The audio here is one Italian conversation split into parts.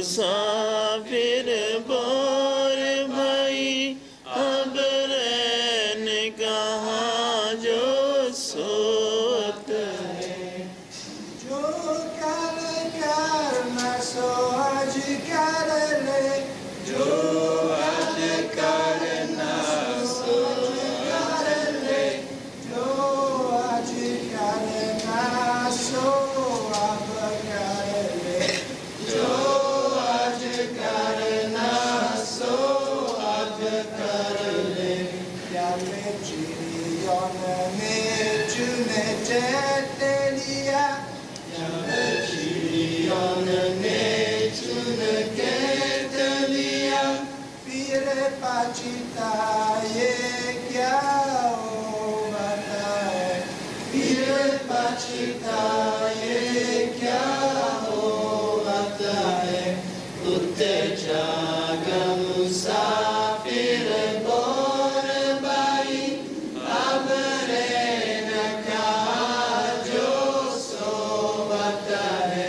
मुसाफिर बोर भाई अब रैन कहाँ जो सोत है जो कल करना सो आज कर ले जो आज करना सो कर ले जो आज करना सो अब कर ले जो आज करना सो अब कर ले क्या में चिड़ियों ने चुने चेते लिया क्या में चिड़ियों ने चुन के लिया फिर पाचिता ये क्या हो बताए फिर पाचिता ये क्या हो बताए कुत्ते जाग मुसाफिर बोर बाई अब रैन कहाँ जो सो बताए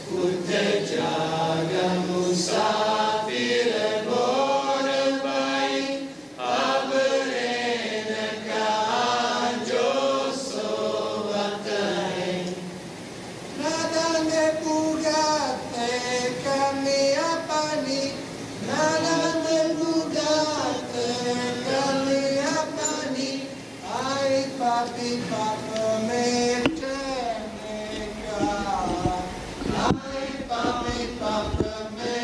कुत्ते जाग मुसाफिर बोर बाई अब रैन कहाँ जो सो बताए Nada ne bugate camia pani Nada ne bugate camia pani Ai papi papa me cheneka Ai papi papa me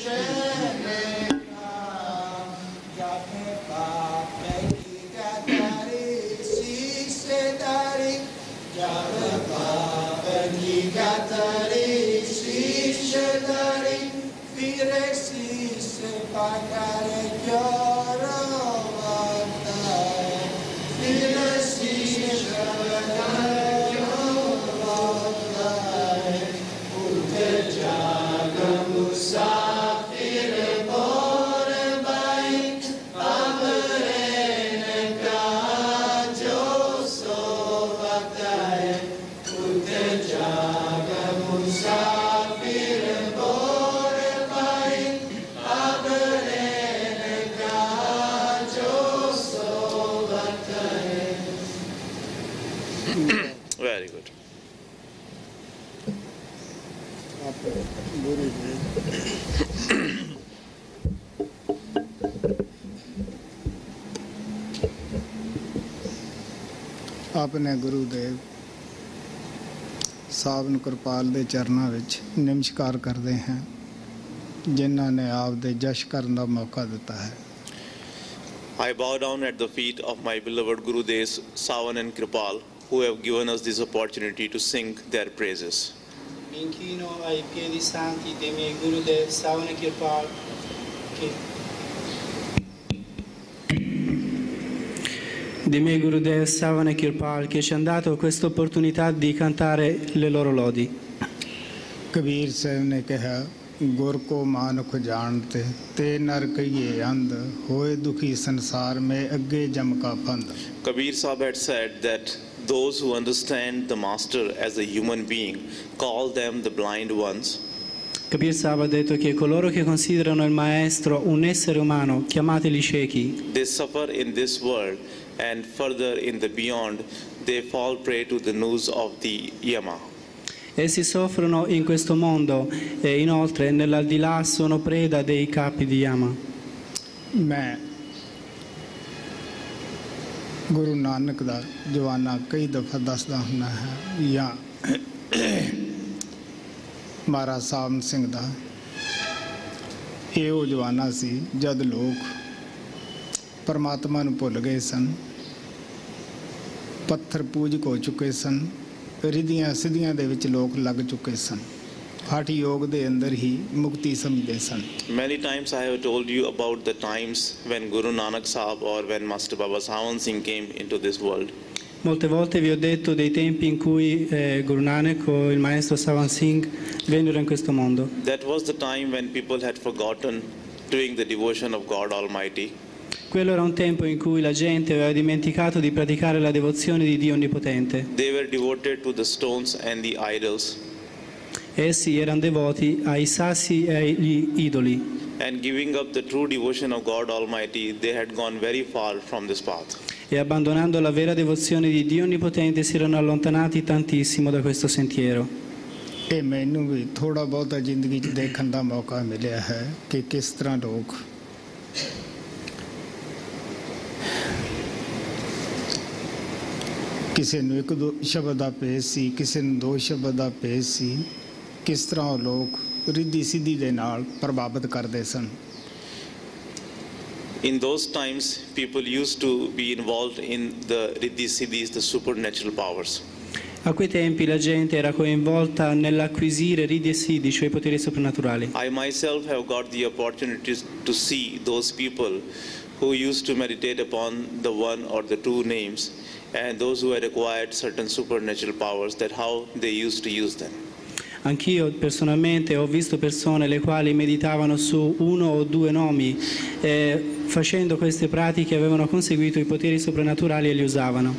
cheneka Jape pape ki gatari si se dari Jape pape ki gatari si se dari Fire si se pagare chioro vantare Fire si se pagare chioro vantare Utte jaga musafir bor bai ab rehne ka jo so bataye Utte jaga musafir bor bai ab rehne ka jo so bataye Very good. ਆਪਣੇ ਗੁਰੂਦੇਵ ਸਾਵਨ ਕਿਰਪਾਲ ਦੇ ਚਰਨਾਂ ਵਿੱਚ ਨਮਸਕਾਰ ਕਰਦੇ ਹਾਂ ਜਿਨ੍ਹਾਂ ਨੇ ਆਪ ਦੇ ਜਸ਼ ਕਰਨ ਦਾ ਮੌਕਾ ਦਿੱਤਾ ਹੈ I bow down at the feet of my beloved Gurudevs Savan and Kripal, who have given us this opportunity to sing their praises. Mi inchino ai piedi santi dei miei Gurudev Savan e Kirpal che dei miei Gurudev Savan e Kirpal che ci hanno dato questa opportunità di cantare le loro lodi. Kabir ਸਾਹਿਬ ਨੇ ਕਿਹਾ ਗੁਰ ਕੋ ਮਾਨੁਖ ਜਾਣਤੇ ਤੇ ਨਰ ਕਹੀਏ ਅੰਧ ਹੋਏ ਦੁਖੀ ਸੰਸਾਰ ਮੇ ਅੱਗੇ ਜਮ ਕਾ ਫੰਦ Kabir Sahib had said that those who understand the master as a human being call them the blind ones. Kabir Sahib ha detto che coloro che considerano il maestro un essere umano, chiamateli ciechi, They suffer in this world and further in the beyond they fall prey to the noose of the Yama. essi soffrono in questo mondo e inoltre nell'aldilà sono preda dei capi di Yama. ਮੈਂ ਗੁਰੂ ਨਾਨਕ ਦਾ ਜਵਾਨਾ ਕਈ ਦਫਾ ਦੱਸਦਾ ਹੁੰਦਾ ਹੈ ਜਾਂ ਮਹਾਰਾਜ ਸਾਹਿਬ ਸਿੰਘ ਦਾ ਇਹ ਉਹ ਜਵਾਨਾ ਸੀ ਜਦ ਲੋਕ ਪਰਮਾਤਮਾ ਨੂੰ ਭੁੱਲ ਗਏ ਸਨ ਪੱਥਰ ਪੂਜਕ ਹੋ ਚੁੱਕੇ ਸਨ ਰਿਧੀਆਂ ਸਿੱਧੀਆਂ ਦੇ ਵਿੱਚ ਲੋਕ ਲੱਗ ਚੁੱਕੇ ਸਨ ਹਠ ਯੋਗ ਦੇ ਅੰਦਰ ਹੀ ਮੁਕਤੀ ਸਮਝਦੇ ਸਨ Many times I have told you about the times when Guru Nanak Sahib or when Master Baba Sawan Singh came into this world. Molte volte vi ho detto dei tempi in cui Guru Nanak o il maestro Savan Singh vennero in questo mondo. That was the time when people had forgotten doing the devotion of God Almighty. Quello era un tempo in cui la gente aveva dimenticato di praticare la devozione di Dio Onnipotente. They were devoted to the stones and the idols. Essi erano devoti ai sassi e agli idoli. And giving up the true devotion of God Almighty, they had gone very far from this path. E abbandonando la vera devozione di Dio Onnipotente si erano allontanati tantissimo da questo sentiero. ਇਹ ਮੈਨੂੰ ਵੀ ਥੋੜਾ ਬਹੁਤਾ ਜ਼ਿੰਦਗੀ 'ਚ ਦੇਖਣ ਦਾ ਮੌਕਾ ਮਿਲਿਆ ਹੈ ਕਿ ਕਿਸ ਤਰ੍ਹਾਂ ਲੋਕ ਕਿਸੇ ਨੂੰ ਇੱਕ ਦੋ ਸ਼ਬਦ ਦਾ ਭੇਸ ਸੀ, ਕਿਸੇ ਨੂੰ ਦੋ ਸ਼ਬਦ ਦਾ ਭੇਸ ਸੀ, ਕਿਸ ਤਰ੍ਹਾਂ ਉਹ ਲੋਕ ਰਿੱਧੀ ਸਿੱਧੀ ਦੇ ਨਾਲ ਪ੍ਰਭਾਵਿਤ ਕਰਦੇ ਸਨ। In those times, people used to be involved in the Riddhi Siddhis, the supernatural powers. A quei tempi la gente era coinvolta nell'acquisire ridi e siddhi, cioè i poteri soprannaturali. I myself have got the opportunity to see those people who used to meditate upon the one or the two names, and those who had acquired certain supernatural powers, that how they used to use them. Anch'io personalmente ho visto persone le quali meditavano su uno o due nomi e facendo queste pratiche avevano conseguito i poteri soprannaturali e li usavano.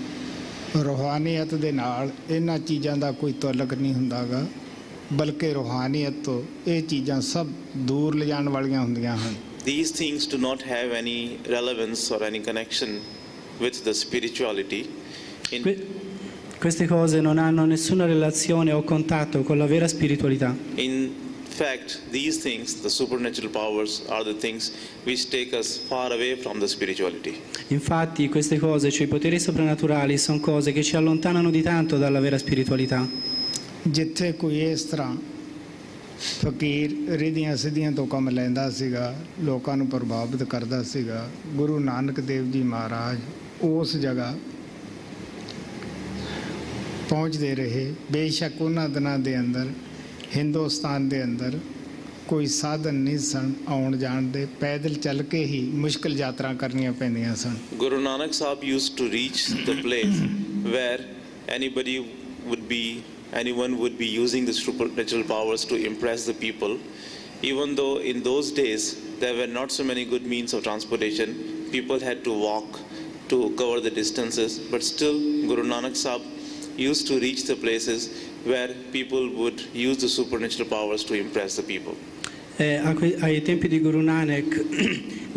ਰੂਹਾਨੀਅਤ ਦੇ ਨਾਲ ਇਹਨਾਂ ਚੀਜ਼ਾਂ ਦਾ ਕੋਈ ਤਾਲੁਕ ਨਹੀਂ ਹੁੰਦਾਗਾ, ਬਲਕਿ ਰੂਹਾਨੀਅਤ ਤੋਂ ਇਹ ਚੀਜ਼ਾਂ ਸਭ ਦੂਰ ਲਿਜਾਣ ਵਾਲੀਆਂ ਹੁੰਦੀਆਂ ਹਨ। These things do not have any relevance or any connection with the spirituality. Queste cose non hanno nessuna relazione o contatto con la vera spiritualità. In fact, these things, the supernatural powers, are the things which take us far away from the spirituality. Infatti queste cose, cioè i poteri soprannaturali, sono cose che ci allontanano di tanto dalla vera spiritualità. ਜਿੱਥੇ ਕੋਈ ਇਸ ਤਰ੍ਹਾਂ ਫਕੀਰ ਰਿੱਧੀਆਂ ਸਿੱਧੀਆਂ ਤੋਂ ਕੰਮ ਲੈਂਦਾ ਸੀਗਾ, ਲੋਕਾਂ ਨੂੰ ਪ੍ਰਭਾਵਿਤ ਕਰਦਾ ਸੀਗਾ, ਗੁਰੂ ਨਾਨਕ ਦੇਵ ਜੀ ਮਹਾਰਾਜ ਉਸ ਜਗ੍ਹਾ ਪਹੁੰਚਦੇ ਰਹੇ। ਬੇਸ਼ੱਕ ਉਹਨਾਂ ਦਿਨਾਂ ਦੇ ਅੰਦਰ ਹਿੰਦੁਸਤਾਨ ਦੇ ਅੰਦਰ ਕੋਈ ਸਾਧਨ ਨਹੀਂ ਸਨ ਆਉਣ ਜਾਣ ਦੇ, ਪੈਦਲ ਚੱਲ ਕੇ ਹੀ ਮੁਸ਼ਕਿਲ ਯਾਤਰਾ ਕਰਨੀਆਂ ਪੈਂਦੀਆਂ ਸਨ। Guru Nanak Sahib used to reach the place where anyone would be using the supernatural powers to impress the people. Even though in those days there were not so many good means of transportation, people had to walk to cover the distances, but still Guru Nanak Sahib used to reach the places where people would use the supernatural powers to impress the people. Ai tempi di Guru Nanak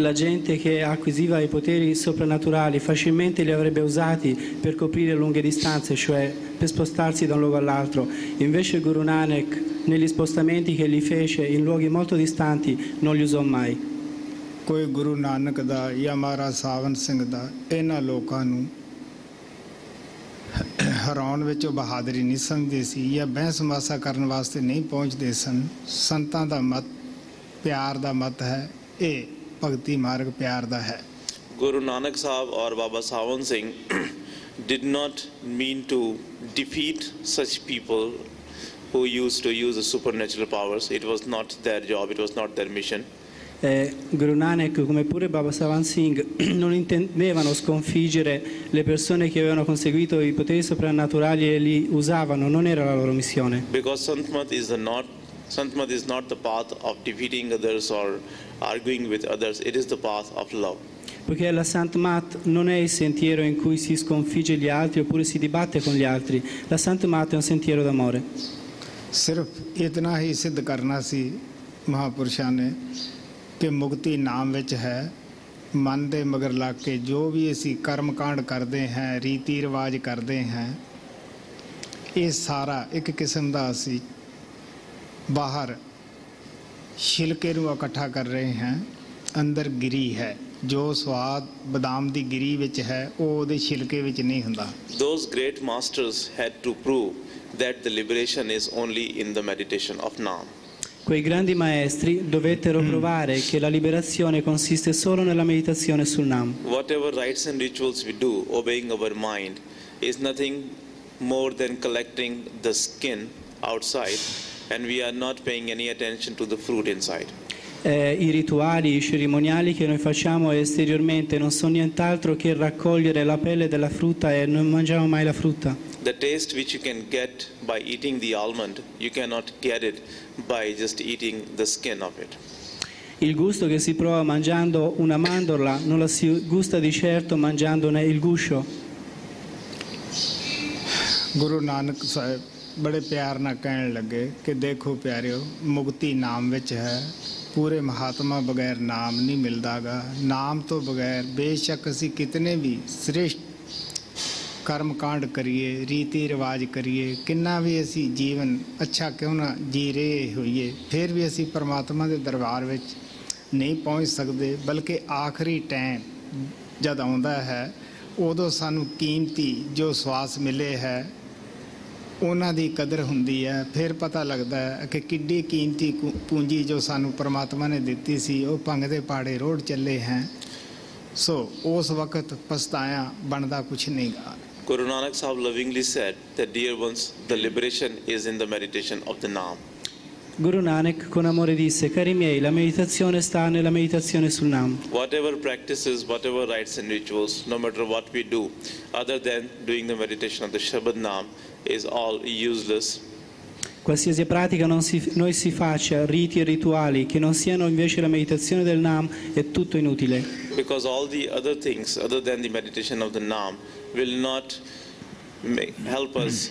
la gente che acquisiva i poteri soprannaturali facilmente li avrebbe usati per coprire lunghe distanze, cioè per spostarsi da un luogo all'altro. Invece Guru Nanak negli spostamenti che li fece in luoghi molto distanti non li usò mai. ਕੋਈ ਗੁਰੂ ਨਾਨਕ ਦਾ ਜਾਂ ਮਹਾਰਾਜ ਸਾਵਨ ਸਿੰਘ ਦਾ ਇਹਨਾਂ ਲੋਕਾਂ ਨੂੰ ਹਰਾਉਣ ਵਿੱਚ ਉਹ ਬਹਾਦਰੀ ਨਹੀਂ ਸਮਝਦੇ ਸੀ ਜਾਂ ਬਹਿਸ ਮਾਸਾ ਕਰਨ ਵਾਸਤੇ ਨਹੀਂ ਪਹੁੰਚਦੇ ਸਨ। ਸੰਤਾਂ ਦਾ ਮਤ ਪਿਆਰ ਦਾ ਮਤ ਹੈ, ਇਹ ਭਗਤੀ ਮਾਰਗ ਪਿਆਰ ਦਾ ਹੈ। Guru Nanak Sahib or Baba Sawan Singh did not mean to defeat such people who used to use the supernatural powers. It was not their job, it was not their mission. Guru Nanak, come pure Baba Sawan Singh, non intendevano sconfiggere le persone che avevano conseguito i poteri soprannaturali e li usavano, non era la loro missione. Because Santmat is not the path of defeating others or arguing with others, it is the path of love. Poiché la Sant Mat non è il sentiero in cui si sconfigge gli altri oppure si dibatte con gli altri, la Sant Mat è un sentiero d'amore. ਸਿਰਫ ਇਤਨਾ ਹੀ ਸਿੱਧ ਕਰਨਾ ਸੀ ਮਹਾਪੁਰਸ਼ਾਂ ਨੇ ਕਿ ਮੁਕਤੀ ਨਾਮ ਵਿੱਚ ਹੈ। ਮਨ ਦੇ ਮਗਰ ਲੱਗ ਕੇ ਜੋ ਵੀ ਅਸੀਂ ਕਰਮ ਕਾਂਡ ਕਰਦੇ ਹਾਂ, ਰੀਤੀ ਰਿਵਾਜ ਕਰਦੇ ਹਾਂ, ਇਹ ਸਾਰਾ ਇੱਕ ਕਿਸਮ ਦਾ ਅਸੀਂ ਬਾਹਰ ਛਿਲਕੇ ਨੂੰ ਇਕੱਠਾ ਕਰ ਰਹੇ ਹਾਂ, ਅੰਦਰ ਗਿਰੀ ਹੈ। ਜੋ ਸਵਾਦ ਬਦਾਮ ਦੀ ਗਿਰੀ ਵਿੱਚ ਹੈ ਉਹ ਉਹਦੇ ਛਿਲਕੇ ਵਿੱਚ ਨਹੀਂ ਹੁੰਦਾ। Those great masters had to prove that the liberation is only in the meditation of Nam. Quei grandi maestri dovettero provare che la liberazione consiste solo nella meditazione sul Nam. Whatever rites and rituals we do, obeying our mind, is nothing more than collecting the skin outside, and we are not paying any attention to the fruit inside. I rituali, i cerimoniali che noi facciamo esteriormente non sono nient'altro che raccogliere la pelle della frutta e non mangiamo mai la frutta. The taste which you can get by eating the almond, you cannot get it by just eating the skin of it. Il gusto che si prova mangiando una mandorla non la si gusta di certo mangiandone il guscio. Guru ਨਾਨਕ ਸਾਹਿਬ ਬੜੇ ਪਿਆਰ ਨਾਲ ਕਹਿਣ ਲੱਗੇ ਕਿ ਦੇਖੋ ਪਿਆਰਿਓ, ਮੁਕਤੀ ਨਾਮ ਵਿੱਚ ਹੈ। ਪੂਰੇ ਮਹਾਤਮਾ ਬਗੈਰ ਨਾਮ ਨਹੀਂ ਮਿਲਦਾਗਾ। ਨਾਮ ਤੋਂ ਬਗੈਰ ਬੇਸ਼ੱਕ ਅਸੀਂ ਕਿਤਨੇ ਵੀ ਸ੍ਰੇਸ਼ਟ ਕਰਮ ਕਾਂਡ ਕਰੀਏ, ਰੀਤੀ ਰਿਵਾਜ ਕਰੀਏ, ਕਿੰਨਾ ਵੀ ਅਸੀਂ ਜੀਵਨ ਅੱਛਾ ਕਿਉਂ ਨਾ ਜੀ ਰਹੇ ਹੋਈਏ, ਫਿਰ ਵੀ ਅਸੀਂ ਪਰਮਾਤਮਾ ਦੇ ਦਰਬਾਰ ਵਿੱਚ ਨਹੀਂ ਪਹੁੰਚ ਸਕਦੇ। ਬਲਕਿ ਆਖਰੀ ਟਾਈਮ ਜਦ ਆਉਂਦਾ ਹੈ, ਉਦੋਂ ਸਾਨੂੰ ਕੀਮਤੀ ਜੋ ਸਵਾਸ ਮਿਲੇ ਹੈ ਉਹਨਾਂ ਦੀ ਕਦਰ ਹੁੰਦੀ ਹੈ। ਫਿਰ ਪਤਾ ਲੱਗਦਾ ਹੈ ਕਿ ਕਿੱਡੀ ਕੀਮਤੀ ਪੂੰਜੀ ਜੋ ਸਾਨੂੰ ਪਰਮਾਤਮਾ ਨੇ ਦਿੱਤੀ ਸੀ, ਉਹ ਭੰਗ ਦੇ ਪਾੜੇ ਰੋੜ ਚੱਲੇ ਹੈ। ਸੋ ਉਸ ਵਕਤ ਪਛਤਾਇਆ ਬਣਦਾ ਕੁਛ ਨਹੀਂ ਗਾ। Guru Nanak Sahib lovingly said that, dear ones, the liberation is in the meditation of the Naam. Guru Nanak con amore disse: cari miei, la meditazione sta nella meditazione sul Naam. Whatever practices, whatever rites and rituals, no matter what we do, other than doing the meditation of the Shabad Naam, is all useless. Qualsiasi pratica noi si faccia, riti e rituali, che non siano invece la meditazione del Naam, è tutto inutile. Because all the other things, other than the meditation of the Naam, will not help us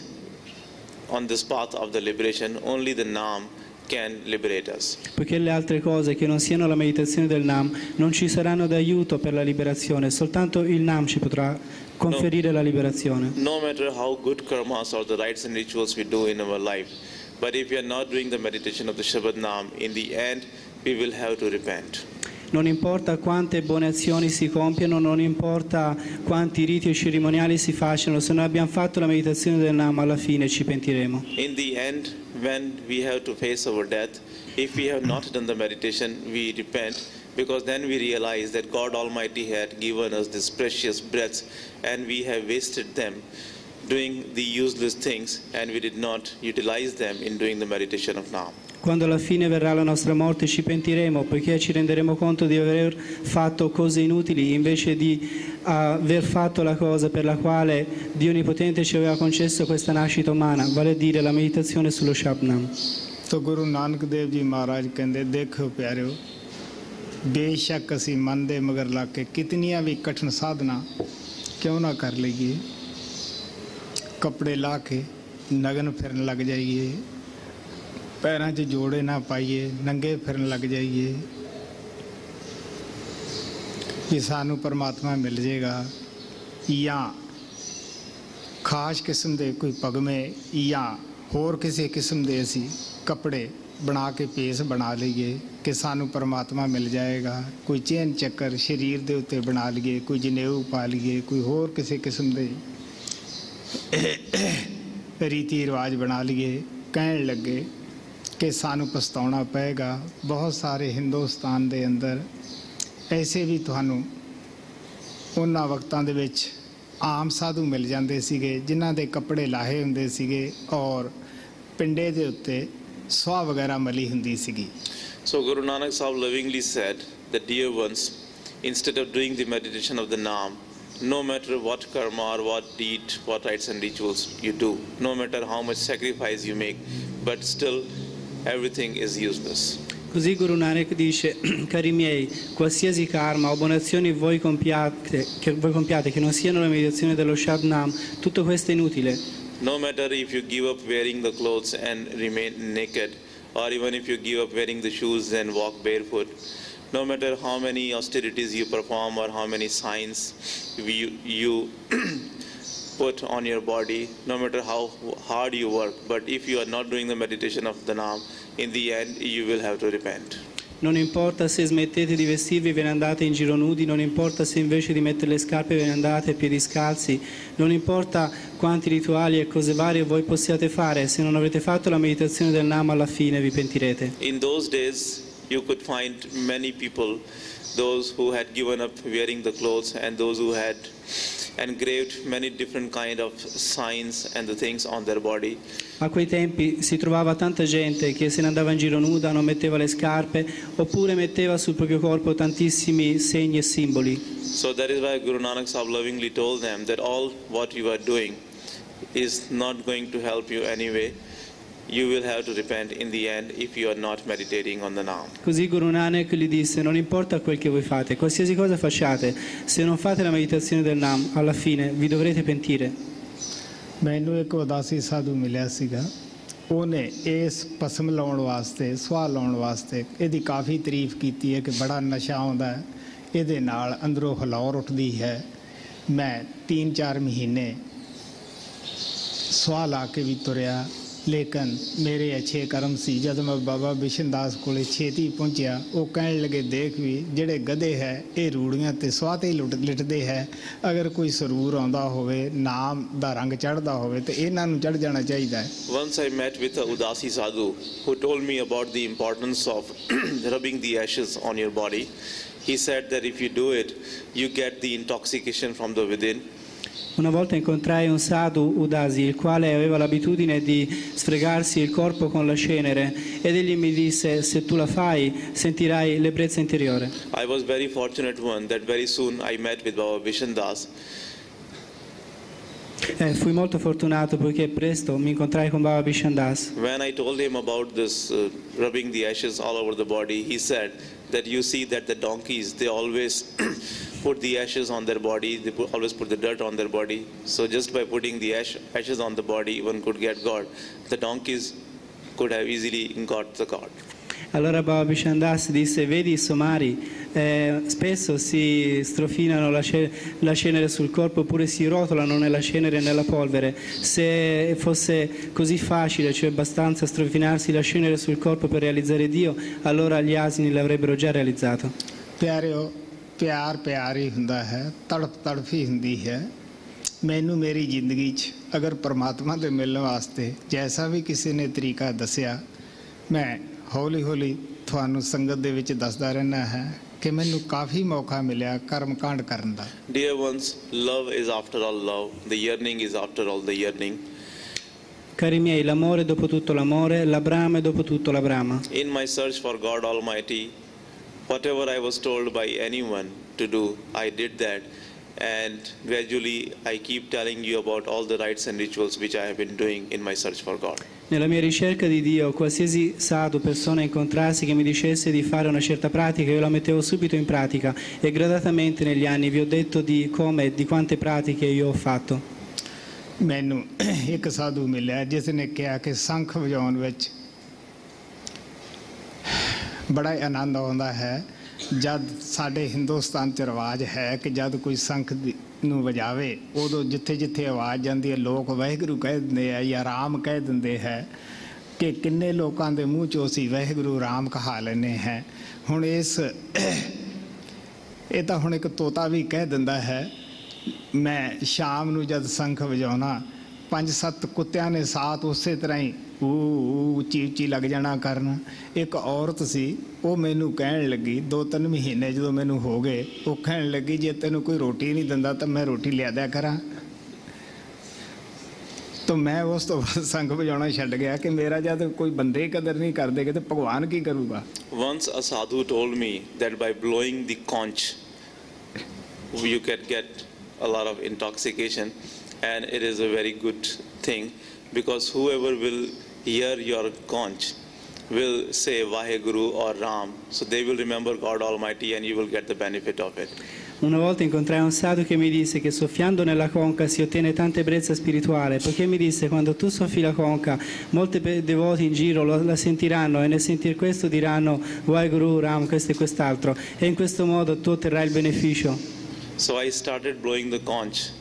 on this path of the liberation. Only the Naam can liberate us. Poiché le altre cose che non siano la meditazione del Naam non ci saranno d'aiuto per la liberazione, soltanto il Naam ci potrà conferire la liberazione. No matter how good karmas or the rites and rituals we do in our life, but if we are not doing the meditation of the Shabad Naam, in the end we will have to repent. Non importa quante buone azioni si compiano, non importa quanti riti e cerimoniali si facciano, se non abbiamo fatto la meditazione del Naam, alla fine ci pentiremo. In the end, when we have to face our death, if we have not done the meditation, we repent, because then we realize that God Almighty had given us these precious breaths and we have wasted them doing the useless things, and we did not utilize them in doing the meditation of Naam. Quando alla fine verrà la nostra morte ci pentiremo, poiché ci renderemo conto di aver fatto cose inutili invece di aver fatto la cosa per la quale Dio Onnipotente ci aveva concesso questa nascita umana, vale a dire la meditazione sullo Shabnam. तो गुरु नानक देव जी महाराज कहते देखो प्यारिओ, बेशक असी मन दे मगर ला के कितनियां भी कठिन साधना क्यों ना कर लीजिए, कपड़े ला के नगन फिरन लग जाइए, पैरों 'ਚ जोड़े ना पाइए, नंगे फिरन लग जाइए कि सानू परमात्मा मिल जाएगा, या खास किस्म के कोई पगमे या होर किसी किस्म के असी कपड़े बना के भेस बना लीए कि सानू परमात्मा मिल जाएगा, कोई चैन चक्कर शरीर के उत्ते बना लीए, कोई जनेऊ पा लीए, कोई होर किसी किस्म के रीति रिवाज बना लिए। कहन लगे कि सानू पछताउणा पएगा। बहुत सारे हिंदुस्तान के अंदर ऐसे भी तुहानू उन्हां वक्तां दे विच आम साधु मिल जाते सीगे जिन्हां दे कपड़े लाहे हुंदे सीगे और पिंडे दे उत्ते स्वाह वगैरह मली हुंदी सीगी। So Guru Nanak Sahib lovingly said that, dear ones, instead of doing the meditation of the Naam, no matter what karma or what deed, what rites and rituals you do, no matter how much sacrifice you make, but still everything is useless. Così Guru Nanak dice: cari miei, qualsiasi karma o buone azioni voi compiate che non siano la meditazione dello Shabnam, tutto questo è inutile. No matter if you give up wearing the clothes and remain naked, or even if you give up wearing the shoes and walk barefoot, no matter how many austerities you perform or how many signs you put on your body, no matter how hard you work, but if you are not doing the meditation of the Naam, in the end you will have to repent. Non importa se smettete di vestirvi e ve ne andate in giro nudi, non importa se invece di mettere le scarpe ve ne andate a piedi scalzi, non importa quanti rituali e cose varie voi possiate fare, se non avete fatto la meditazione del Naam alla fine vi pentirete. In those days you could find many people, those who had given up wearing the clothes and those who had engraved many different kind of signs and the things on their body. A quei tempi si trovava tanta gente che se ne andava in giro nuda, non metteva le scarpe oppure metteva sul proprio corpo tantissimi segni e simboli. So that is why Guru Nanak Sahib lovingly told them that all what you are doing is not going to help you anyway. You will have to repent in the end if you are not meditating on the Naam. Così Guru Nanak gli disse: non importa quel che voi fate, qualsiasi cosa facciate, se non fate la meditazione del Naam, alla fine vi dovrete pentire. ਮੈਨੂੰ ਇੱਕ ਉਦਾਸੀ ਸਾਧੂ ਮਿਲਿਆ ਸੀਗਾ। ਉਹਨੇ ਇਸ ਭਸਮ ਲਾਉਣ ਵਾਸਤੇ, ਸੁਆਹ ਲਾਉਣ ਵਾਸਤੇ ਇਹਦੀ ਕਾਫੀ ਤਾਰੀਫ ਕੀਤੀ ਹੈ ਕਿ ਬੜਾ ਨਸ਼ਾ ਆਉਂਦਾ ਹੈ, ਇਹਦੇ ਨਾਲ ਅੰਦਰੋਂ ਹਲੌਰ ਉੱਠਦੀ ਹੈ। ਮੈਂ 3-4 ਮਹੀਨੇ ਸੁਆਹ ਲਾ ਕੇ ਵੀ ਤੁਰਿਆ, ਲੇਕਿਨ ਮੇਰੇ ਅੱਛੇ ਕਰਮ ਸੀ। ਜਦ ਮੈਂ ਬਾਬਾ ਬਿਸ਼ਨ ਦਾਸ ਕੋਲੇ ਛੇਤੀ ਪਹੁੰਚਿਆ, ਉਹ ਕਹਿਣ ਲੱਗੇ ਦੇਖ ਵੀ ਜਿਹੜੇ ਗਧੇ ਹੈ ਇਹ ਰੂੜੀਆਂ ਤੇ ਸੁਆਹ ਤੇ ਲਿਟਦੇ ਹੈ, ਅਗਰ ਕੋਈ ਸਰੂਰ ਆਉਂਦਾ ਹੋਵੇ, ਨਾਮ ਦਾ ਰੰਗ ਚੜ੍ਹਦਾ ਹੋਵੇ ਤੇ ਇਹਨਾਂ ਨੂੰ ਚੜ੍ਹ ਜਾਣਾ ਚਾਹੀਦਾ ਹੈ। Once I met with a Udasi sadhu who told me about the importance of rubbing the ashes on your body. He said that if you do it, you get the intoxication from the within. Una volta incontrai un sadhu Udasi, il quale aveva l'abitudine di sfregarsi il corpo con la cenere, ed egli mi disse: se tu la fai sentirai l'ebbrezza interiore. I was very fortunate one that very soon I met with Baba Bishan Das. Fui molto fortunato poiché presto mi incontrai con Baba Bishan Das. When I told him about this rubbing the ashes all over the body, he said that you see that the donkeys, they always put the ashes on their body, they always put the dirt on their body. So just by putting the ashes on the body, one could get God. The donkeys could have easily got the God. Allora Baba Bishan Das disse: vedi i somari, spesso si strofinano la cenere sul corpo, oppure si rotolano nella cenere e nella polvere. Se fosse così facile, cioè abbastanza strofinarsi la cenere sul corpo per realizzare Dio, allora gli asini l'avrebbero già realizzato. ਪਿਆਰਿਓ, ਪਿਆਰ ਪਿਆਰ ਹੀ ਹੁੰਦਾ ਹੈ, ਤੜਪ ਤੜਪ ਹੀ ਹੁੰਦੀ ਹੈ। ਮੈਨੂੰ ਮੇਰੀ ਜ਼ਿੰਦਗੀ 'ਚ ਅਗਰ ਪਰਮਾਤਮਾ ਦੇ ਮਿਲਣ ਵਾਸਤੇ ਜੈਸਾ ਵੀ ਕਿਸੇ ਨੇ ਤਰੀਕਾ ਦੱਸਿਆ, ਮੈਂ ਹੌਲੀ ਹੌਲੀ ਤੁਹਾਨੂੰ ਸੰਗਤ ਦੇ ਵਿੱਚ ਦੱਸਦਾ ਰਹਿਣਾ ਹੈ ਕਿ ਮੈਨੂੰ ਕਾਫੀ ਮੌਕਾ ਮਿਲਿਆ ਕਰਮ ਕਾਂਡ ਕਰਨ ਦਾ। Dear ones, love is after all love. The yearning is after all the yearning. Cari miei, l'amore dopo tutto l'amore, la brama dopo tutto la brama. In my search for God Almighty, whatever I was told by anyone to do, I did that. And gradually I keep telling you about all the rites and rituals which I have been doing in my search for God. Nella mia ricerca di Dio, qualsiasi sadhu, persona incontrassi che mi dicesse di fare una certa pratica, io la mettevo subito in pratica, e gradatamente negli anni vi ho detto di come e di quante pratiche io ho fatto. ਮੈਨੂੰ ਇੱਕ ਸਾਧੂ ਮਿਲਿਆ ਜਿਸ ਨੇ ਕਿਹਾ ਕਿ ਸੰਖ ਵਜਾਉਣ ਵਿੱਚ ਬੜਾ ਆਨੰਦ ਆਉਂਦਾ ਹੈ। ਜਦ ਸਾਡੇ ਹਿੰਦੁਸਤਾਨ 'ਚ ਰਿਵਾਜ ਹੈ ਕਿ ਜਦ ਕੋਈ ਸੰਖ ਨੂੰ ਵਜਾਵੇ, ਉਦੋਂ ਜਿੱਥੇ ਜਿੱਥੇ ਆਵਾਜ਼ ਜਾਂਦੀ ਹੈ ਲੋਕ ਵਾਹਿਗੁਰੂ ਕਹਿ ਦਿੰਦੇ ਆ ਜਾਂ ਰਾਮ ਕਹਿ ਦਿੰਦੇ ਹੈ, ਕਿ ਕਿੰਨੇ ਲੋਕਾਂ ਦੇ ਮੂੰਹ 'ਚੋਂ ਅਸੀਂ ਵਾਹਿਗੁਰੂ ਰਾਮ ਕਹਾ ਲੈਂਦੇ ਹੈ। ਹੁਣ ਇਹ ਤਾਂ ਹੁਣ ਇੱਕ ਤੋਤਾ ਵੀ ਕਹਿ ਦਿੰਦਾ ਹੈ। ਮੈਂ ਸ਼ਾਮ ਨੂੰ ਜਦ ਸੰਖ ਵਜਾਉਣਾ, 5-7 ਕੁੱਤਿਆਂ ਨੇ ਸਾਥ ਉਸੇ ਤਰ੍ਹਾਂ ਹੀ ਉੱਚੀ ਉੱਚੀ ਲੱਗ ਜਾਣਾ ਕਰਨ। ਇੱਕ ਔਰਤ ਸੀ, ਉਹ ਮੈਨੂੰ ਕਹਿਣ ਲੱਗੀ 2-3 ਮਹੀਨੇ ਜਦੋਂ ਮੈਨੂੰ ਹੋ ਗਏ, ਉਹ ਕਹਿਣ ਲੱਗੀ ਜੇ ਤੈਨੂੰ ਕੋਈ ਰੋਟੀ ਨਹੀਂ ਦਿੰਦਾ ਤਾਂ ਮੈਂ ਰੋਟੀ ਲਿਆ ਦਿਆ ਕਰਾਂ। ਤਾਂ ਮੈਂ ਉਸ ਤੋਂ ਬਾਅਦ ਸੰਖ ਵਜਾਉਣਾ ਛੱਡ ਗਿਆ ਕਿ ਮੇਰਾ ਜਦ ਕੋਈ ਬੰਦੇ ਕਦਰ ਨਹੀਂ ਕਰਦੇ ਤੇ ਭਗਵਾਨ ਕੀ ਕਰੂਗਾ। Once a sadhu told me that by blowing the conch you can get a lot of intoxication, and it is a very good thing because whoever will hear your conch will say Vaheguru or Ram, so they will remember God Almighty and you will get the benefit of it. Una volta incontrai un sadhu che mi disse che soffiando nella conca si ottiene tanta ebbrezza spirituale, poiché mi disse quando tu soffi la conca molti devoti in giro la sentiranno e nel sentir questo diranno Vaheguru, Ram, questo e quest'altro, e in questo modo tu otterrai il beneficio. So I started blowing the conch.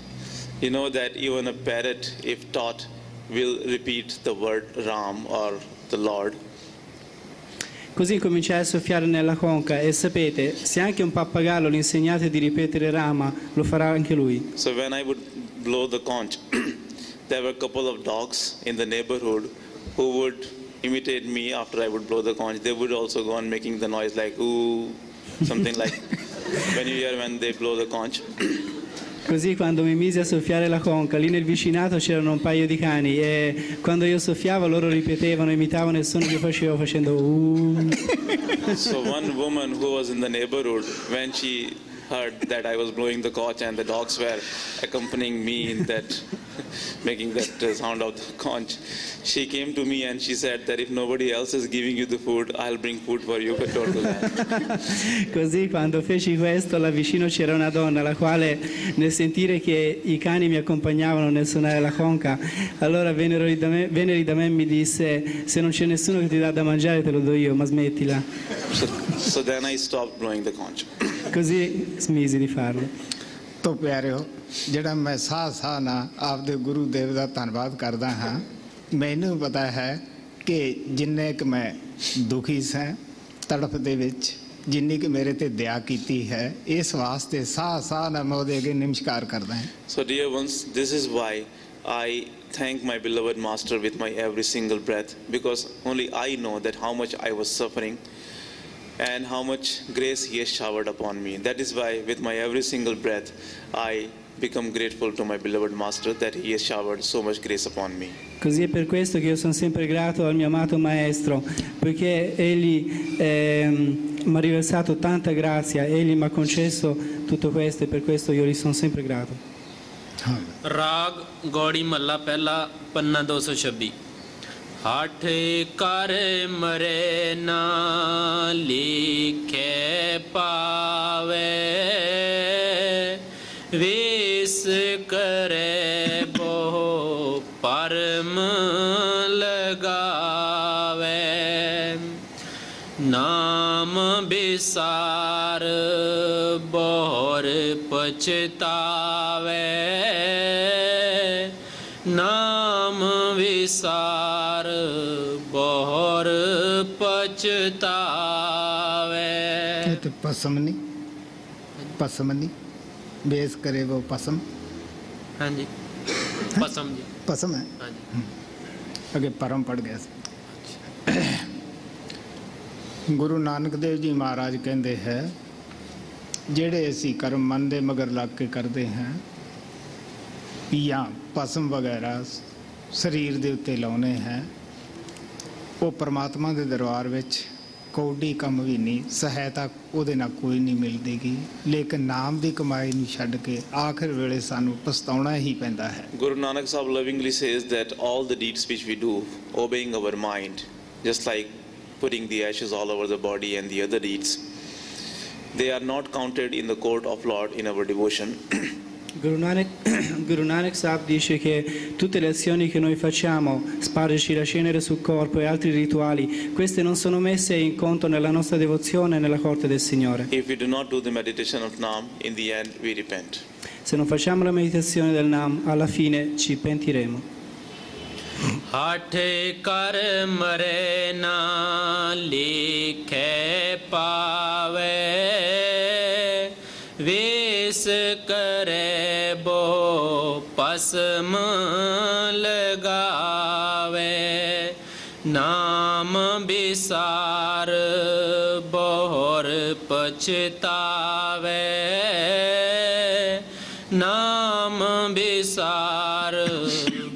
You know that even a parrot, if taught, will repeat the word Ram or the Lord. Così cominciai a soffiare nella conca e sapete, se anche un pappagallo gli insegnate di ripetere Rama, lo farà anche lui. So when I would blow the conch, there were a couple of dogs in the neighborhood who would imitate me after I would blow the conch. They would also go on making the noise like ooh, something like when you hear when they blow the conch. Così quando mi misi a soffiare la conca, lì nel vicinato c'erano un paio di cani e quando io soffiavo loro ripetevano, imitavano il suono che facevo facendo So one woman who was in the neighborhood, when she heard that I was blowing the conch and the dogs were accompanying me in that, making that sound of the conch, she came to me and she said that if nobody else is giving you the food, I'll bring food for you, but don't do that. Così quando feci questo, là vicino c'era una donna la quale nel sentire che i cani mi accompagnavano nel suonare la conca, allora venne lì da me e mi disse: se non c'è nessuno che ti dà da mangiare te lo do io, ma smettila. So then I stopped blowing the conch. Così smisi di farlo. ਤੋ ਪਿਆਰਿਓ, ਜਿਹੜਾ ਮੈਂ ਸਾਹ ਨਾਲ ਆਪਦੇ ਗੁਰੂ ਦੇਵ ਦਾ ਧੰਨਵਾਦ ਕਰਦਾ ਹਾਂ, ਮੈਨੂੰ ਪਤਾ ਹੈ ਕਿ ਜਿੰਨੇ ਕੁ ਮੈਂ ਦੁਖੀ ਸਾਂ ਤੜਫ ਦੇ ਵਿੱਚ, ਜਿੰਨੀ ਕਿ ਮੇਰੇ ਤੇ ਦਇਆ ਕੀਤੀ ਹੈ, ਇਸ ਵਾਸਤੇ ਸਾਹ ਨਾਲ ਮੈਂ ਉਹਦੇ ਅੱਗੇ ਨਮਸਕਾਰ ਕਰਦਾ ਹਾਂ. So dear ones, this is why I thank my beloved Master with my every single breath, because only I know that how much I was suffering and how much grace He has showered upon me. That is why with my every single breath I become grateful to my beloved Master that He has showered so much grace upon me. Così è per questo che io sono sempre grato al mio amato Maestro, poiché Egli mi ha riversato tanta grazia, Egli mi ha concesso tutto questo e per questo io gli sono sempre grato. ਰਾਗ ਗੌੜੀ ਮਹੱਲਾ ਪਹਿਲਾ ਪੰਨਾ 226 ਹਠ ਕਰ ਮਰੇ ਨਾ ਲਿਖੇ ਪਾਵੇ ਵੇਸ ਕਰੇ ਬਹੁ ਪਰਮ ਲਗਾਵੇ ਨਾਮ ਬਿਸਾਰ ਬਹੁਰ ਪਛਤਾਵੇ ਨਾਮ ਵਿਸਾਰ ਬਹੁਰ ਪਛਤਾਵੇ ਇਹ ਤੇ ਪਸਮ ਨਹੀਂ ਬੇਸ ਕਰੇ ਉਹ ਪਸਮ. ਹਾਂਜੀ ਪਸਮ ਜੀ ਪਸਮ ਹੈ, ਹਾਂਜੀ ਅੱਗੇ ਪਰਮ ਪੜ ਗਿਆ ਸੀ. ਗੁਰੂ ਨਾਨਕ ਦੇਵ ਜੀ ਮਹਾਰਾਜ ਕਹਿੰਦੇ ਹੈ, ਜਿਹੜੇ ਅਸੀਂ ਕਰਮ ਮਨ ਦੇ ਮਗਰ ਲੱਗ ਕੇ ਕਰਦੇ ਹਾਂ ਜਾਂ ਪਸਮ ਵਗੈਰਾ ਸਰੀਰ ਦੇ ਉੱਤੇ ਲਾਉਨੇ ਹੈ, ਉਹ ਪਰਮਾਤਮਾ ਦੇ ਦਰਬਾਰ ਵਿੱਚ ਕੌਡੀ ਕੰਮ ਵੀ ਨਹੀਂ, ਸਹਾਇਤਾ ਉਹਦੇ ਨਾਲ ਕੋਈ ਨਹੀਂ ਮਿਲਦੀਗੀ, ਲੇਕਿਨ ਨਾਮ ਦੀ ਕਮਾਈ ਨੂੰ ਛੱਡ ਕੇ ਆਖਰ ਵੇਲੇ ਸਾਨੂੰ ਪਛਤਾਉਣਾ ਹੀ ਪੈਂਦਾ ਹੈ. Guru Nanak Sahib lovingly says that all the deeds which we do, obeying our mind, just like putting the ashes all over the body and the other deeds, they are not counted in the court of Lord in our devotion. Guru Nanak Sahib dice che tutte le azioni che noi facciamo, spargerci la cenere sul corpo e altri rituali, queste non sono messe in conto nella nostra devozione nella corte del Signore. If we do not do the meditation of Nam, in the end we repent. Se non facciamo la meditazione del Nam, alla fine ci pentiremo. ਹਠ ਕਰ ਮਰੇ ਨਾ ਲਿਖੇ ਪਾਵੇ ਵੇਸ ਕਰੇ ਬੋ ਪਸਮ ਲਗਾਵੇ ਨਾਮ ਬਿਸਾਰ ਬਹੁਰ ਪਛਤਾਵੇ ਨਾਮ ਬਿਸਾਰ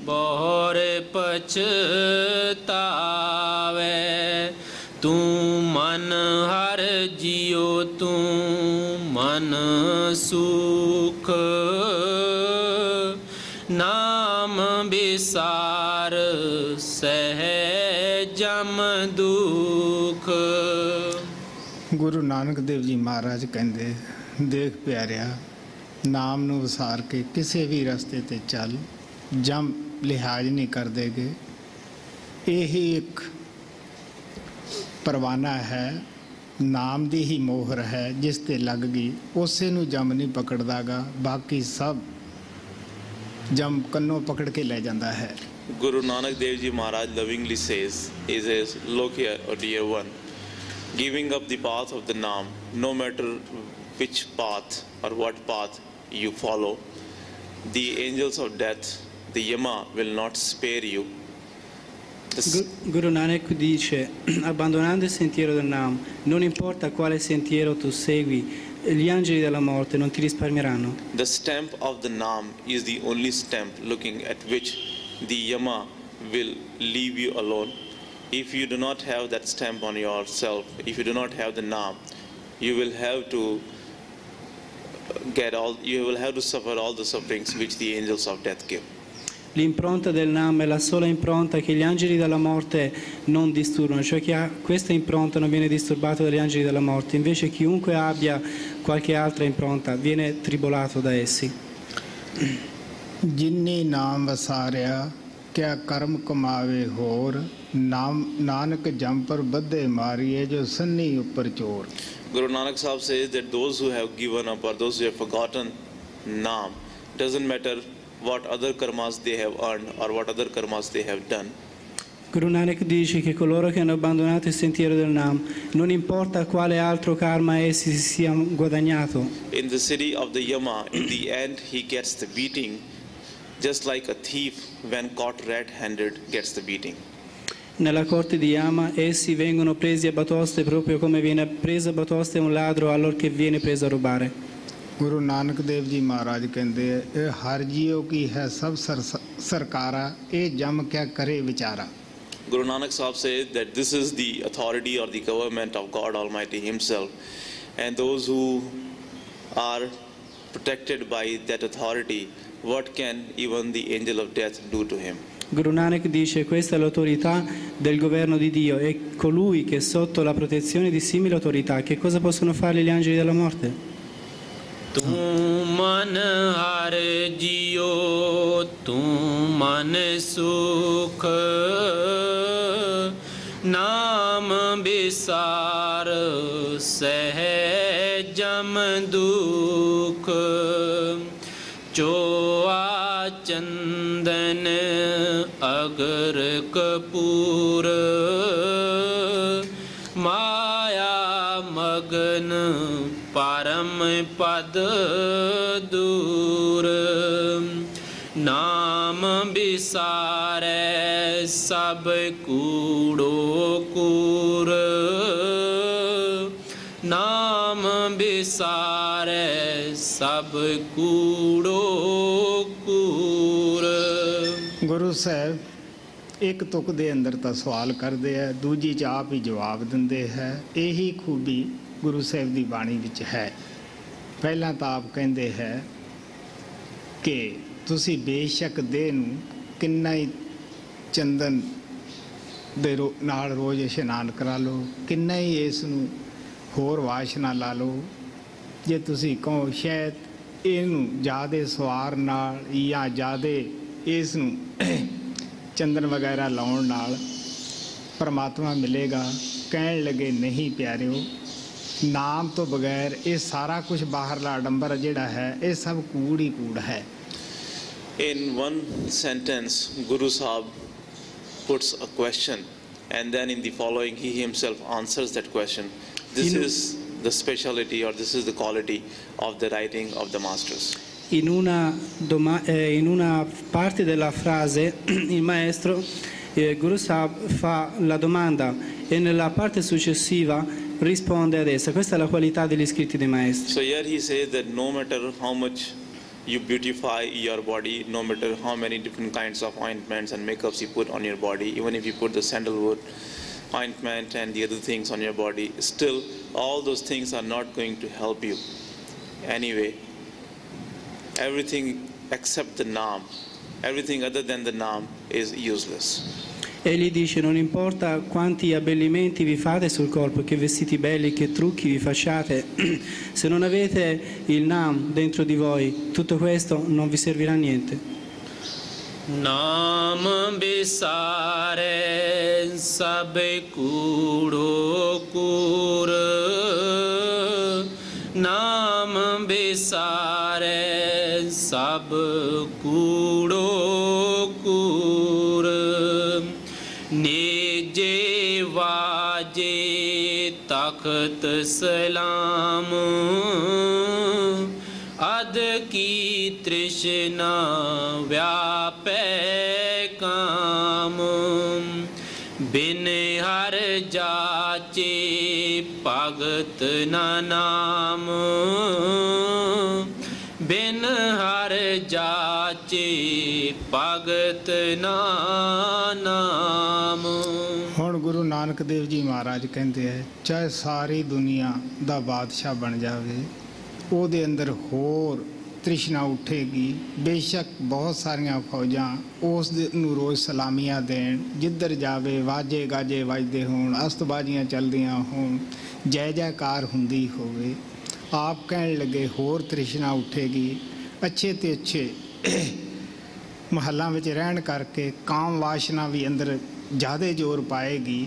ਬਹੁਰ ਪਛਤਾਵੇ ਤੂੰ ਮਨ ਹਰ ਜਿਉ ਤੂੰ ਮਨ ਸੁਖ ਨਾਮ ਬਿਸਾਰ ਸਹਿ ਜਮ ਦੁਖ. ਗੁਰੂ ਨਾਨਕ ਦੇਵ ਜੀ ਮਹਾਰਾਜ ਕਹਿੰਦੇ, ਦੇਖ ਪਿਆਰਿਆ, ਨਾਮ ਨੂੰ ਵਿਸਾਰ ਕੇ ਕਿਸੇ ਵੀ ਰਸਤੇ ਤੇ ਚੱਲ, ਜਮ ਲਿਹਾਜ਼ ਨਹੀਂ ਕਰਦੇਗੇ. ਇਹੀ ਇੱਕ ਪਰਵਾਨਾ ਹੈ, ਨਾਮ ਦੀ ਹੀ ਮੋਹਰ ਹੈ, ਜਿਸ ਤੇ ਲੱਗ ਗਈ ਉਸੇ ਨੂੰ ਜਮ ਨਹੀਂ ਪਕੜਦਾਗਾ, ਬਾਕੀ ਸਭ ਜਮ ਕੰਨੋਂ ਪਕੜ ਕੇ ਲੈ ਜਾਂਦਾ ਹੈ. Guru Nanak Dev Ji Maharaj lovingly says, he says, look here, O dear one, giving up the path of the Naam, no matter which path or what path you follow, the angels of death, the Yama, will not spare you. Guru Nanak dice, abbandonando il sentiero del Nam, non importa quale sentiero tu segui, gli angeli della morte non ti risparmieranno. The stamp of the Naam is the only stamp looking at which the Yama will leave you alone. If you do not have that stamp on yourself, if you do not have the Naam, you will have to you will have to suffer all the sufferings which the angels of death give. L'impronta del Nam è la sola impronta che gli angeli della morte non disturbano, cioè chi ha questa impronta non viene disturbato dagli angeli della morte, invece chiunque abbia qualche altra impronta viene tribolato da essi. ਜਿਨੀ ਨਾਮ ਵਸਾਰਿਆ ਕਿਆ ਕਰਮ ਕਮਾਵੇ ਹੋਰ ਨਾਨਕ ਜੰਪਰ ਬੱਧੇ ਮਾਰੀਏ ਜੋ ਸੰਨੀ ਉੱਪਰ ਚੋਰ. Guru Nanak Sahib says that those who have given up or those who have forgotten Naam, doesn't matter what other karmas they have earned or what other karmas they have done. Guru Nanak dice che coloro che hanno abbandonato il sentiero del Nam, non importa quale altro karma essi si siano guadagnato. In the city of the Yama, in the end he gets the beating, just like a thief when caught red-handed gets the beating. Nella corte di Yama essi vengono presi a batoste proprio come viene preso a batoste un ladro allorché viene preso a rubare. Guru ਨਾਨਕ ਦੇਵ ਜੀ ਮਹਾਰਾਜ ਕਹਿੰਦੇ ਇਹ ਹਰ ਜੀਉ ਕੀ ਹੈ ਸਭ ਸਰਕਾਰਾ ਇਹ ਜਮ ਕਿਆ ਕਰੇ ਵਿਚਾਰਾ. Guru Nanak Sahib says that this is the authority or the government of God Almighty Himself, and those who are protected by that authority, what can even the angel of death do to him? Guru Nanak dice questa è l'autorità del governo di Dio e colui che è sotto la protezione di simile autorità, che cosa possono fare gli angeli della morte? Tu man har jiyo, tu man sukh, naam bisar sehjam dukh, choa chandan agar kapur, maya magan param pad dur, naam bisare sab koodo koor, naam bisare sab koodo koor. Guru ਸਾਹਿਬ ਇੱਕ ਤੁਕ ਦੇ ਅੰਦਰ ਤਾਂ ਸਵਾਲ ਕਰਦੇ ਆ, ਦੂਜੀ 'ਚ ਆਪ ਹੀ ਜਵਾਬ ਦਿੰਦੇ ਹੈ। ਇਹੀ ਖੂਬੀ ਗੁਰੂ ਸਾਹਿਬ ਦੀ ਬਾਣੀ ਵਿੱਚ ਹੈ। ਪਹਿਲਾਂ ਤਾਂ ਆਪ ਕਹਿੰਦੇ ਹੈ ਕਿ ਤੁਸੀਂ ਬੇਸ਼ੱਕ ਦੇਹ ਨੂੰ ਕਿੰਨਾ ਹੀ ਚੰਦਨ ਦੇ ਨਾਲ ਰੋਜ਼ ਇਸ਼ਨਾਨ ਕਰਾ ਲਓ, ਕਿੰਨਾ ਹੀ ਇਸ ਨੂੰ ਹੋਰ ਵਾਸ਼ਨਾ ਲਾ ਲਓ, ਜੇ ਤੁਸੀਂ ਕਹੋ ਸ਼ਾਇਦ ਇਹਨੂੰ ਜ਼ਿਆਦਾ ਸਵਾਰ ਨਾਲ ਜਾਂ ਜ਼ਿਆਦਾ ਇਸ ਨੂੰ ਚੰਦਨ ਵਗੈਰਾ ਲਾਉਣ ਨਾਲ ਪਰਮਾਤਮਾ ਮਿਲੇਗਾ, ਕਹਿਣ ਲੱਗੇ ਨਹੀਂ ਪਿਆਰਿਓ, ਨਾਮ ਤੋਂ ਬਗੈਰ ਇਹ ਸਾਰਾ ਕੁਝ ਬਾਹਰਲਾ ਆਡੰਬਰ ਜਿਹੜਾ ਹੈ ਇਹ ਸਭ ਕੂੜ ਹੀ ਕੂੜ ਹੈ। In one sentence, Guru Sahib puts a question, and then in the following he himself answers that question. This is the speciality or this is the quality of the writing of the masters. In una parte della frase il maestro Guru Sahib fa la domanda e nella parte successiva risponde ad essa. Questa è la qualità degli scritti dei maestri. So here he says that no matter how much you beautify your body, no matter how many different kinds of ointments and makeups you put on your body, even if you put the sandalwood ointment and the other things on your body, still all those things are not going to help you. Anyway, everything except the Naam, everything other than the Naam is useless. Egli dice non importa quanti abbellimenti vi fate sul corpo, che vestiti belli, che trucchi vi facciate, se non avete il Naam dentro di voi, tutto questo non vi servirà a niente. Naam bisare sab koodo koor, naam bisare sab koodo koor, neje vaje takht salam, ad ki trishna vyape kam, bin har jache pagat na naam, bin har jache pagat na naam. ਹੁਣ ਗੁਰੂ ਨਾਨਕ ਦੇਵ ਜੀ ਮਹਾਰਾਜ ਕਹਿੰਦੇ ਹੈ ਚਾਹੇ ਸਾਰੀ ਦੁਨੀਆ ਦਾ ਬਾਦਸ਼ਾਹ ਬਣ ਜਾਵੇ, ਉਹਦੇ ਅੰਦਰ ਹੋਰ ਤ੍ਰਿਸ਼ਨਾ ਉੱਠੇਗੀ। ਬੇਸ਼ੱਕ ਬਹੁਤ ਸਾਰੀਆਂ ਫੌਜਾਂ ਉਸ ਨੂੰ ਰੋਜ਼ ਸਲਾਮੀਆਂ ਦੇਣ, ਜਿੱਧਰ ਜਾਵੇ ਵਾਜੇ ਗਾਜੇ ਵੱਜਦੇ ਹੋਣ, ਅਸਤਬਾਜ਼ੀਆਂ ਚੱਲਦੀਆਂ ਹੋਣ, ਜੈ ਜੈਕਾਰ ਹੁੰਦੀ ਹੋਵੇ। ਆਪ ਕਹਿਣ ਲੱਗੇ ਹੋਰ ਤ੍ਰਿਸ਼ਨਾ ਉੱਠੇਗੀ। ਅੱਛੇ ਤੇ ਅੱਛੇ ਮਹੱਲਾਂ ਵਿੱਚ ਰਹਿਣ ਕਰਕੇ ਕਾਮ ਵਾਸ਼ਨਾ ਵੀ ਅੰਦਰ ਜ਼ਿਆਦਾ ਜ਼ੋਰ ਪਾਏਗੀ।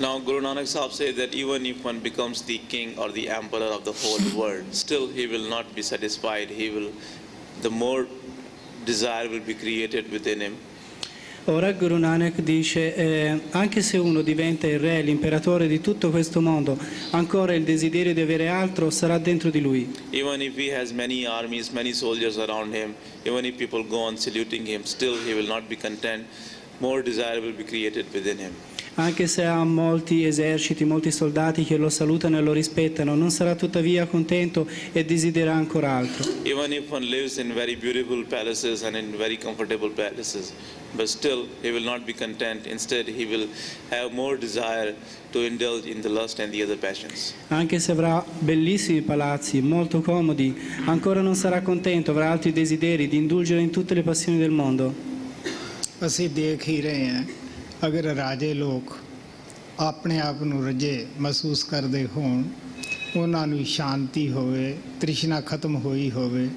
Now Guru Nanak Sahib said that even if one becomes the king or the emperor of the whole world, still he will not be satisfied. The more desire will be created within him. Ora Guru Nanak dice, anche se uno diventa il re, l'imperatore di tutto questo mondo, ancora il desiderio di avere altro sarà dentro di lui. Even if he has many armies, many soldiers around him, even if people go on saluting him, still he will not be content. More desire will be created within him. Anche se ha molti eserciti, molti soldati che lo salutano e lo rispettano, non sarà tuttavia contento e desidererà ancora altro. Even if one lives in very beautiful palaces and in very comfortable palaces, but still he will not be content. Instead, he will have more desire to indulge in the lust and the other passions. Anche se avrà bellissimi palazzi, molto comodi, ancora non sarà contento, avrà altri desideri di indulgere in tutte le passioni del mondo. ਅਸੀਂ ਦੇਖ ਹੀ ਰਹੇ ਹਾਂ, ਅਗਰ ਰਾਜੇ ਲੋਕ ਆਪਣੇ ਆਪ ਨੂੰ ਰਜੇ ਮਹਿਸੂਸ ਕਰਦੇ ਹੋਣ, ਉਹਨਾਂ ਨੂੰ ਸ਼ਾਂਤੀ ਹੋਵੇ, ਤ੍ਰਿਸ਼ਨਾ ਖਤਮ ਹੋਈ ਹੋਵੇ,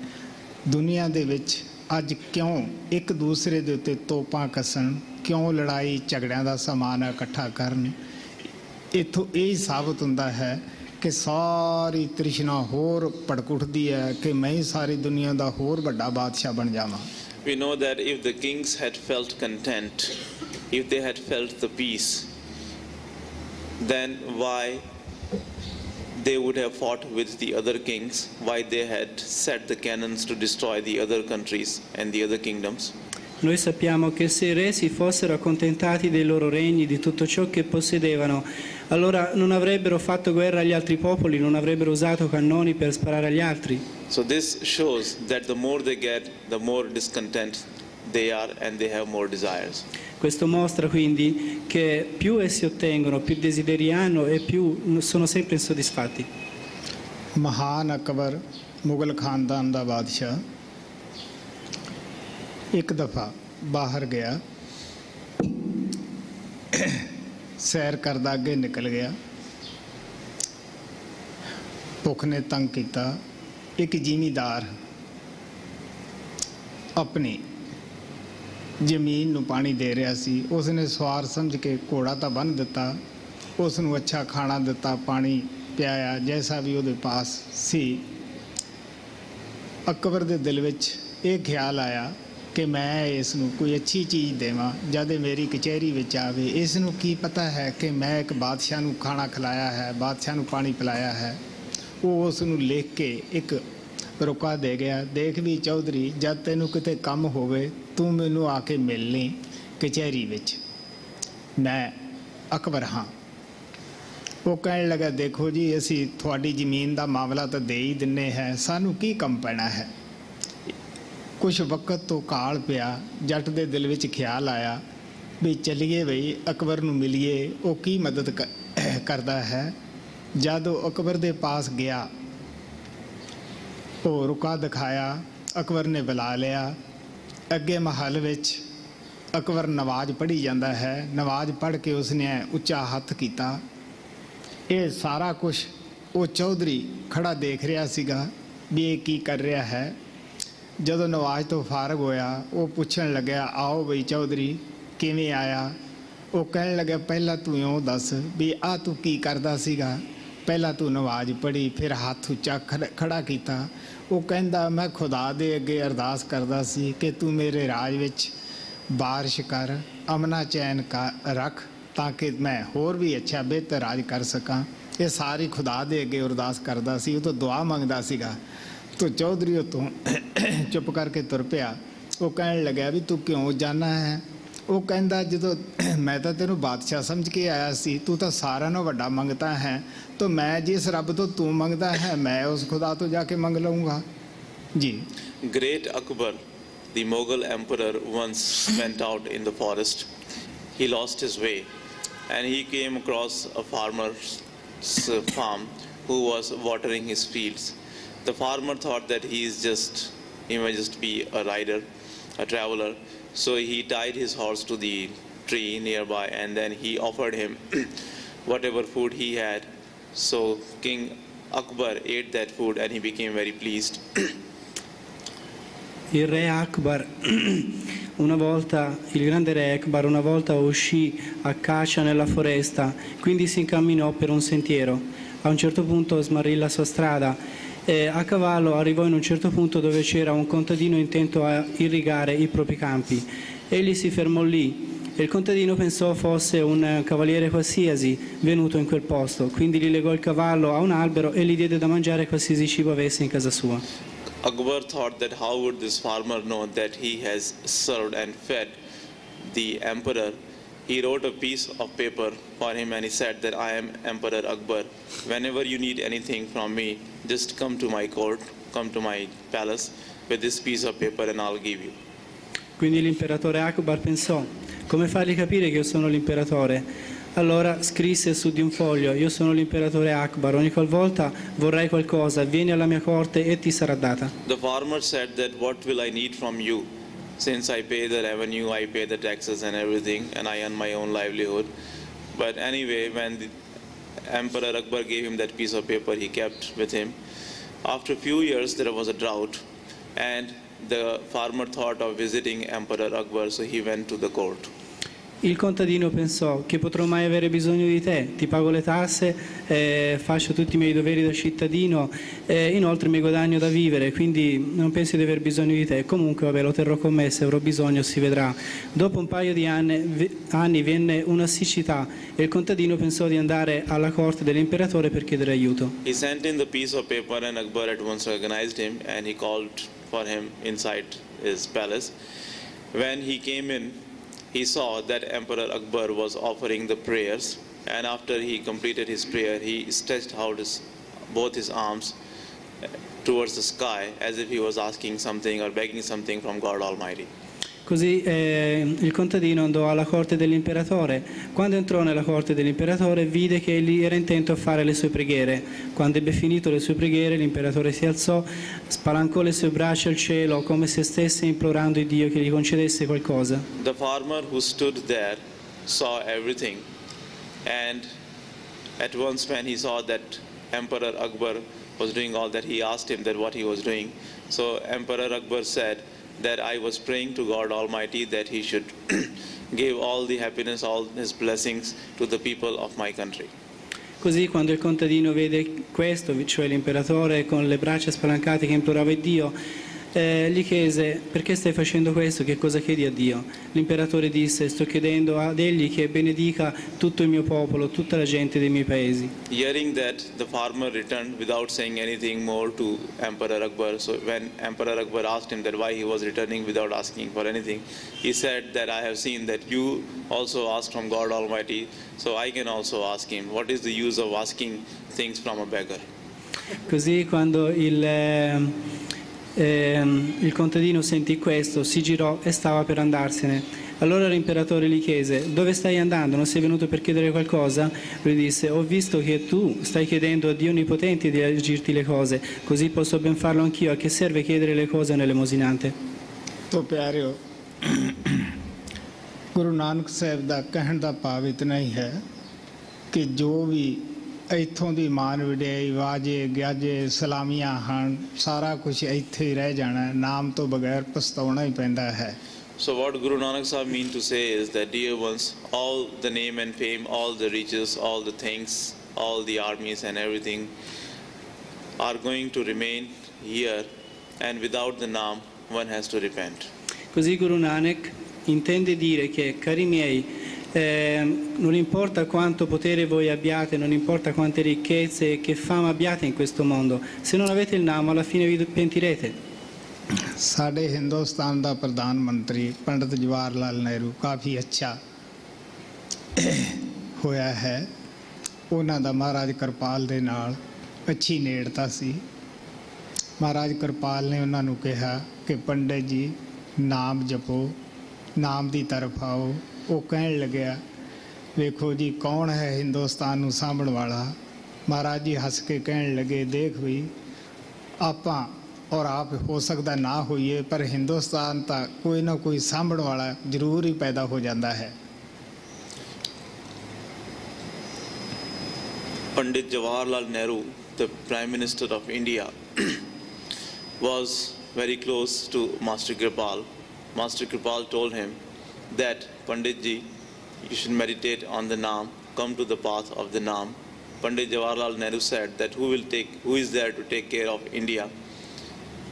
ਦੁਨੀਆ ਦੇ ਵਿੱਚ ਅੱਜ ਕਿਉਂ ਇੱਕ ਦੂਸਰੇ ਦੇ ਉੱਤੇ ਤੋਪਾਂ ਕੱਸਣ, ਕਿਉਂ ਲੜਾਈ ਝਗੜਿਆਂ ਦਾ ਸਮਾਨ ਇਕੱਠਾ ਕਰਨ। ਇੱਥੋਂ ਇਹ ਸਾਬਤ ਹੁੰਦਾ ਹੈ ਕਿ ਸਾਰੀ ਤ੍ਰਿਸ਼ਨਾ ਹੋਰ ਭੜਕ ਉੱਠਦੀ ਹੈ ਕਿ ਮੈਂ ਹੀ ਸਾਰੀ ਦੁਨੀਆ ਦਾ ਹੋਰ ਵੱਡਾ ਬਾਦਸ਼ਾਹ ਬਣ ਜਾਵਾਂ। We know that if the kings had felt content, if they had felt the peace, then why they would have fought with the other kings, why they had set the cannons to destroy the other countries and the other kingdoms. Noi sappiamo che se i re si fossero accontentati dei loro regni, di tutto ciò che possedevano, allora non avrebbero fatto guerra agli altri popoli, non avrebbero usato cannoni per sparare agli altri. So this shows that the more they get, the more discontent they are and they have more desires. Questo mostra quindi che più essi ottengono, più desideri hanno e più sono sempre insoddisfatti. ਮਹਾਨ ਅਕਬਰ ਮੁਗਲ ਖਾਨਦਾਨ ਦਾ ਬਾਦਸ਼ਾਹ ਇੱਕ ਦਫਾ ਬਾਹਰ ਗਿਆ, ਸੈਰ ਕਰਦਾ ਅੱਗੇ ਨਿਕਲ ਗਿਆ। ਭੁੱਖ ਨੇ ਤੰਗ ਕੀਤਾ। ਇੱਕ ਜ਼ਿਮੀਂਦਾਰ ਆਪਣੀ ਜ਼ਮੀਨ ਨੂੰ ਪਾਣੀ ਦੇ ਰਿਹਾ ਸੀ। ਉਸ ਨੇ ਸਵਾਰ ਸਮਝ ਕੇ ਘੋੜਾ ਤਾਂ ਬੰਨ੍ਹ ਦਿੱਤਾ, ਉਸ ਨੂੰ ਅੱਛਾ ਖਾਣਾ ਦਿੱਤਾ, ਪਾਣੀ ਪਿਆਇਆ, ਜੈਸਾ ਵੀ ਉਹਦੇ ਪਾਸ ਸੀ। ਅਕਬਰ ਦੇ ਦਿਲ ਵਿੱਚ ਇਹ ਖਿਆਲ ਆਇਆ ਕਿ ਮੈਂ ਇਸ ਨੂੰ ਕੋਈ ਅੱਛੀ ਚੀਜ਼ ਦੇਵਾਂ, ਜਦ ਮੇਰੀ ਕਚਹਿਰੀ ਵਿੱਚ ਆਵੇ। ਇਸ ਨੂੰ ਕੀ ਪਤਾ ਹੈ ਕਿ ਮੈਂ ਇੱਕ ਬਾਦਸ਼ਾਹ ਨੂੰ ਖਾਣਾ ਖਿਲਾਇਆ ਹੈ, ਬਾਦਸ਼ਾਹ ਨੂੰ ਪਾਣੀ ਪਿਲਾਇਆ ਹੈ। ਉਹ ਉਸ ਨੂੰ ਲਿਖ ਕੇ ਇੱਕ ਰੁਕਾ ਦੇ ਗਿਆ, ਦੇਖ ਵੀ ਚੌਧਰੀ, ਜਦ ਤੈਨੂੰ ਕਿਤੇ ਕੰਮ ਹੋਵੇ ਤੂੰ ਮੈਨੂੰ ਆ ਕੇ ਮਿਲ ਲਈ ਕਚਹਿਰੀ ਵਿੱਚ, ਮੈਂ ਅਕਬਰ ਹਾਂ। ਉਹ ਕਹਿਣ ਲੱਗਾ, ਦੇਖੋ ਜੀ, ਅਸੀਂ ਤੁਹਾਡੀ ਜ਼ਮੀਨ ਦਾ ਮਾਮਲਾ ਤਾਂ ਦੇ ਹੀ ਦਿੰਦੇ ਹੈ, ਸਾਨੂੰ ਕੀ ਕੰਮ ਪੈਣਾ ਹੈ। ਕੁਛ ਵਕਤ ਤੋਂ ਕਾਲ ਪਿਆ, ਜੱਟ ਦੇ ਦਿਲ ਵਿੱਚ ਖਿਆਲ ਆਇਆ ਵੀ ਚੱਲੀਏ ਬਈ ਅਕਬਰ ਨੂੰ ਮਿਲੀਏ, ਉਹ ਕੀ ਮਦਦ ਕਰਦਾ ਹੈ। ਜਦ ਉਹ ਅਕਬਰ ਦੇ ਪਾਸ ਗਿਆ, ਉਹ ਰੁਕਾ ਦਿਖਾਇਆ, ਅਕਬਰ ਨੇ ਬੁਲਾ ਲਿਆ। ਅੱਗੇ ਮਹੱਲ ਵਿੱਚ ਅਕਬਰ ਨਵਾਜ਼ ਪੜ੍ਹੀ ਜਾਂਦਾ ਹੈ। ਨਵਾਜ਼ ਪੜ੍ਹ ਕੇ ਉਸਨੇ ਉੱਚਾ ਹੱਥ ਕੀਤਾ। ਇਹ ਸਾਰਾ ਕੁਛ ਉਹ ਚੌਧਰੀ ਖੜਾ ਦੇਖ ਰਿਹਾ ਸੀਗਾ ਵੀ ਇਹ ਕੀ ਕਰ ਰਿਹਾ ਹੈ। ਜਦੋਂ ਨਵਾਜ਼ ਤੋਂ ਫਾਰਗ ਹੋਇਆ, ਉਹ ਪੁੱਛਣ ਲੱਗਿਆ, ਆਓ ਬਈ ਚੌਧਰੀ, ਕਿਵੇਂ ਆਇਆ। ਉਹ ਕਹਿਣ ਲੱਗਿਆ, ਪਹਿਲਾਂ ਤੂੰ ਇਉਂ ਦੱਸ ਵੀ ਆਹ ਤੂੰ ਕੀ ਕਰਦਾ ਸੀਗਾ। ਪਹਿਲਾਂ ਤੂੰ ਨਵਾਜ਼ ਪੜ੍ਹੀ, ਫਿਰ ਹੱਥ ਉੱਚਾ ਖੜਾ ਕੀਤਾ। ਉਹ ਕਹਿੰਦਾ, ਮੈਂ ਖੁਦਾ ਦੇ ਅੱਗੇ ਅਰਦਾਸ ਕਰਦਾ ਸੀ ਕਿ ਤੂੰ ਮੇਰੇ ਰਾਜ ਵਿੱਚ ਬਾਰਿਸ਼ ਕਰ, ਅਮਨਾ ਚੈਨ ਰੱਖ, ਤਾਂ ਕਿ ਮੈਂ ਹੋਰ ਵੀ ਅੱਛਾ ਬਿਹਤਰ ਰਾਜ ਕਰ ਸਕਾਂ। ਇਹ ਸਾਰੀ ਖੁਦਾ ਦੇ ਅੱਗੇ ਅਰਦਾਸ ਕਰਦਾ ਸੀ, ਉਹ ਤੋਂ ਦੁਆ ਮੰਗਦਾ ਸੀਗਾ। ਤੋ ਚੌਧਰੀ ਉੱਤੋਂ ਚੁੱਪ ਕਰਕੇ ਤੁਰ ਪਿਆ। ਉਹ ਕਹਿਣ ਲੱਗਿਆ ਵੀ ਤੂੰ ਕਿਉਂ ਜਾਣਾ ਹੈ। ਉਹ ਕਹਿੰਦਾ, ਜਦੋਂ ਮੈਂ ਤਾਂ ਤੈਨੂੰ ਬਾਦਸ਼ਾਹ ਸਮਝ ਕੇ ਆਇਆ ਸੀ, ਤੂੰ ਤਾਂ ਸਾਰਿਆਂ ਨਾਲੋਂ ਵੱਡਾ ਮੰਗਤਾ ਹੈ, ਤਾਂ ਮੈਂ ਜਿਸ ਰੱਬ ਤੋਂ ਤੂੰ ਮੰਗਦਾ ਹੈ ਮੈਂ ਉਸ ਖੁਦਾ ਤੋਂ ਜਾ ਕੇ ਮੰਗ ਲਊਂਗਾ ਜੀ। Great Akbar, the Mughal emperor, once went out in the forest. He lost his way and he came across a farmer's farm who was watering his fields. The farmer thought that he may just be a rider, a traveler. So he tied his horse to the tree nearby, and then he offered him whatever food he had. So King Akbar ate that food and he became very pleased. Il re Akbar, il grande re Akbar una volta uscì a caccia nella foresta, quindi si incamminò per un sentiero. A un certo punto smarrì la sua strada e a cavallo arrivò in un certo punto dove c'era un contadino intento a irrigare i propri campi. Egli si fermò lì e il contadino pensò fosse un cavaliere qualsiasi venuto in quel posto, quindi gli legò il cavallo a un albero e gli diede da mangiare qualsiasi cibo avesse in casa sua. Akbar thought that how would this farmer know that he has served and fed the emperor. He wrote a piece of paper for him and he said that I am Emperor Akbar. Whenever you need anything from me, just come to my court, come to my palace with this piece of paper and I'll give you. Quindi l'imperatore Akbar pensò, come fargli capire che io sono l'imperatore? Allora scrisse su di un foglio, io sono l'imperatore Akbar, ogni qualvolta vorrai qualcosa, vieni alla mia corte e ti sarà data. The farmer said that what will I need from you? Since I pay the revenue, I pay the taxes and everything, and I earn my own livelihood. But anyway, when the Emperor Akbar gave him that piece of paper, he kept with him. After a few years, there was a drought, and the farmer thought of visiting Emperor Akbar, so he went to the court. Il contadino pensò, che potrò mai avere bisogno di te, ti pago le tasse, faccio tutti i miei doveri da cittadino, inoltre mi guadagno da vivere, quindi non penso di aver bisogno di te. Comunque vabbè, lo terrò con me, se avrò bisogno si vedrà. Dopo un paio di anni venne una siccità e il contadino pensò di andare alla corte dell'imperatore per chiedere aiuto. He sent in the piece of paper and Akbar at once recognized him and he called for him inside his palace. When he came in, he saw that Emperor Akbar was offering the prayers, and after he completed his prayer, he stretched out both his arms towards the sky as if he was asking something or begging something from God Almighty. Così il contadino andò alla corte dell'imperatore. Quando entrò nella corte dell'imperatore vide che egli era intento a fare le sue preghiere. Quando ebbe finito le sue preghiere l'imperatore si alzò, spalancò le sue braccia al cielo come se stesse implorando il Dio che gli concedesse qualcosa. The farmer who stood there saw everything, and at once when he saw that Emperor Akbar was doing all that, he asked him that what he was doing. So Emperor Akbar said that I was praying to God Almighty that he should give all the happiness, all his blessings to the people of my country. Così quando il contadino vede questo, cioè l'imperatore con le braccia spalancate che implorava il Dio, gli chiese: perché stai facendo questo? Che cosa chiedi a Dio? L'imperatore disse: sto chiedendo ad egli che benedica tutto il mio popolo, tutta la gente dei miei paesi. Hearing that, the farmer returned without saying anything more to Emperor Akbar. So when Emperor Akbar asked him that why he was returning without asking for anything, he said that I have seen that you also asked from God Almighty, so I can also ask him. What is the use of asking things from a beggar? Così quando il contadino sentì questo, si girò e stava per andarsene. Allora l'imperatore gli chiese: dove stai andando? Non sei venuto per chiedere qualcosa? Lui disse: ho visto che tu stai chiedendo a Dio Onnipotente di agirti le cose, così posso ben farlo anch'io. A che serve chiedere le cose nell'emosinante? तो प्यारियो, गुरु नानक साहब ਦਾ ਕਹਿਣ ਦਾ ਭਾਵ ਇਤਨਾ ਹੀ ਹੈ ਕਿ ਜੋ ਵੀ ਇੱਥੋਂ ਦੀ ਮਾਨ ਵਡਿਆਈ ਵਾਜੇ ਗਿਆਜੇ ਸਲਾਮੀਆਂ ਹਨ, ਸਾਰਾ ਕੁਝ ਇੱਥੇ ਹੀ ਰਹਿ ਜਾਣਾ, ਨਾਮ ਤੋਂ ਬਗੈਰ ਪਛਤਾਉਣਾ ਹੀ ਪੈਂਦਾ ਹੈ। So what Guru Nanak Sahib mean to say is that, dear ones, all the name and fame, all the riches, all the things, all the armies and everything are going to remain here, and without the Naam one has to repent. Così Guru Nanak intende dire che, cari miei, non importa quanto potere voi abbiate, non importa quante ricchezze e che fama abbiate in questo mondo, se non avete il Naam alla fine vi pentirete. ਸਾਡੇ ਹਿੰਦੁਸਤਾਨ ਦਾ ਪ੍ਰਧਾਨ ਮੰਤਰੀ ਪੰਡਿਤ ਜਵਾਹਰ ਲਾਲ ਨਹਿਰੂ ਕਾਫੀ ਅੱਛਾ ਹੋਇਆ ਹੈ। ਉਹਨਾਂ ਦਾ ਮਹਾਰਾਜ ਕਿਰਪਾਲ ਦੇ ਨਾਲ ਅੱਛੀ ਨੇੜਤਾ ਸੀ। ਮਹਾਰਾਜ ਕਿਰਪਾਲ ਨੇ ਉਹਨਾਂ ਨੂੰ ਕਿਹਾ ਕਿ ਪੰਡਿਤ ਜੀ ਨਾਮ ਜਪੋ, ਨਾਮ ਦੀ ਤਰਫ ਆਓ। ਉਹ ਕਹਿਣ ਲੱਗਿਆ, ਵੇਖੋ ਜੀ ਕੌਣ ਹੈ ਹਿੰਦੁਸਤਾਨ ਨੂੰ ਸਾਂਭਣ ਵਾਲਾ? महाराज जी हस के कहन लगे, देख भी आपां और आप हो सकता ना होइए, पर हिंदुस्तान तो कोई ना कोई सांभण वाला जरूर ही पैदा हो जाता है। Pandit Jawaharlal Nehru, the Prime Minister of India, was very close to Master Kripal. Master Kripal told him that, Pandit ji, you should meditate on the Naam, come to the path of the Naam. Pandit Jawaharlal Nehru said that who is there to take care of India?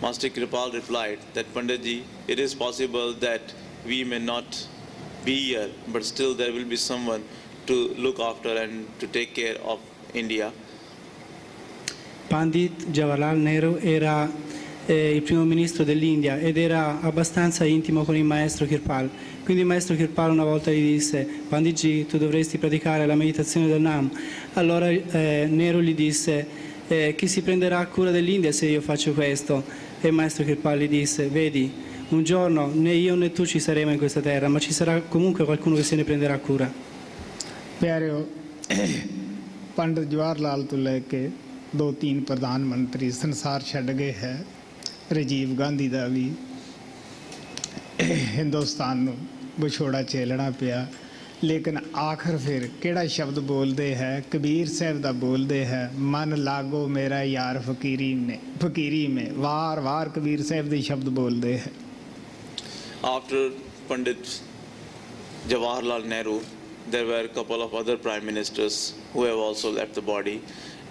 Master Kripal replied that, Pandit ji, it is possible that we may not be here, but still there will be someone to look after and to take care of India. Pandit Jawaharlal Nehru era il primo ministro dell'India ed era abbastanza intimo con il maestro Kirpal. Quindi il maestro Kirpal una volta gli disse: Panditji, tu dovresti praticare la meditazione del Nam. Allora Nehru gli disse: chi si prenderà cura dell'India se io faccio questo? E il maestro Kirpal gli disse: vedi, un giorno né io né tu ci saremo in questa terra, ma ci sarà comunque qualcuno che se ne prenderà cura. प्यारे पंडित जवाहरलाल तो लेके 2-3 प्रधानमंत्री संसार छड़ गए है। राजीव गांधी का भी हिंदुस्तान नूं विछोड़ा झेलना पिया, लेकिन आखिर फिर किहड़ा शब्द बोलते हैं, कबीर साहब दा बोलते हैं, मन लागो मेरा यार फकीरी में वार वार कबीर साहब दे शब्द बोलते हैं। After Pandit Jawaharlal Nehru, there were a couple of other prime ministers who have also left the body,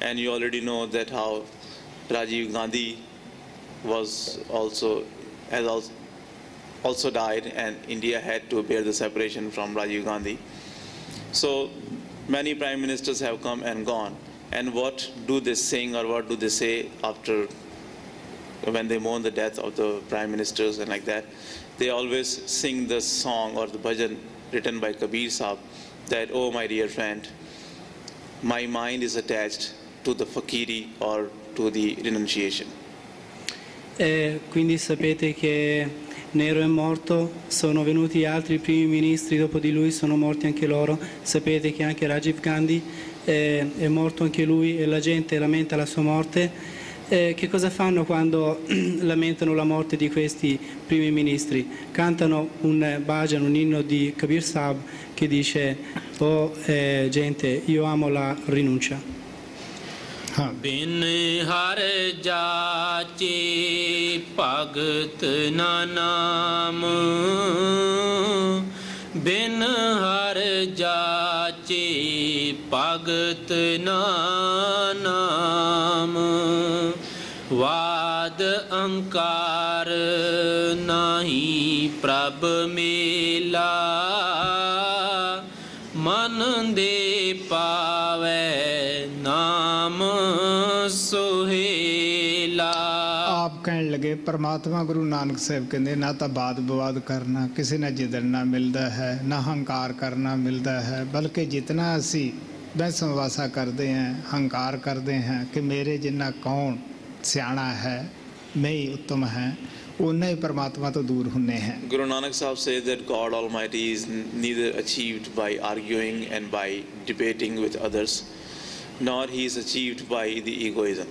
and you already know that how Rajiv Gandhi has also died, and India had to bear the separation from Rajiv Gandhi. So many prime ministers have come and gone, and what do they sing or what do they say after when they mourn the death of the prime ministers and like that? They always sing the song or the bhajan written by Kabir Sahib that, oh my dear friend, my mind is attached to the fakiri or to the renunciation. Quindi sapete che Nehru è morto, sono venuti altri primi ministri dopo di lui, sono morti anche loro. Sapete che anche Rajiv Gandhi è morto anche lui e la gente lamenta la sua morte. Che cosa fanno quando lamentano la morte di questi primi ministri? Cantano un bhajan, un inno di Kabir Sahib che dice: oh gente, io amo la rinuncia. बिन हर जाचे भगत ना नाम, बिन हर जाचे भगत ना नाम, वाद अहंकार नाही प्रभ मेला, मन दे पावे नाम सोहेला। आप कहने लगे परमात्मा गुरु नानक साहब कहते ना तो वाद विवाद करना, किसी ने जिदड़ना मिलता है, ना हंकार करना मिलता है, बल्कि जितना असी बहसों वासा करते हैं, हंकार करते हैं कि मेरे जिन्ना कौन सियाणा है, मैं ही उत्तम है, उन्ना ही परमात्मा तो दूर होने हैं। Guru Nanak Sahib says that God Almighty is neither achieved by arguing and by debating with others, nor he is achieved by the egoism.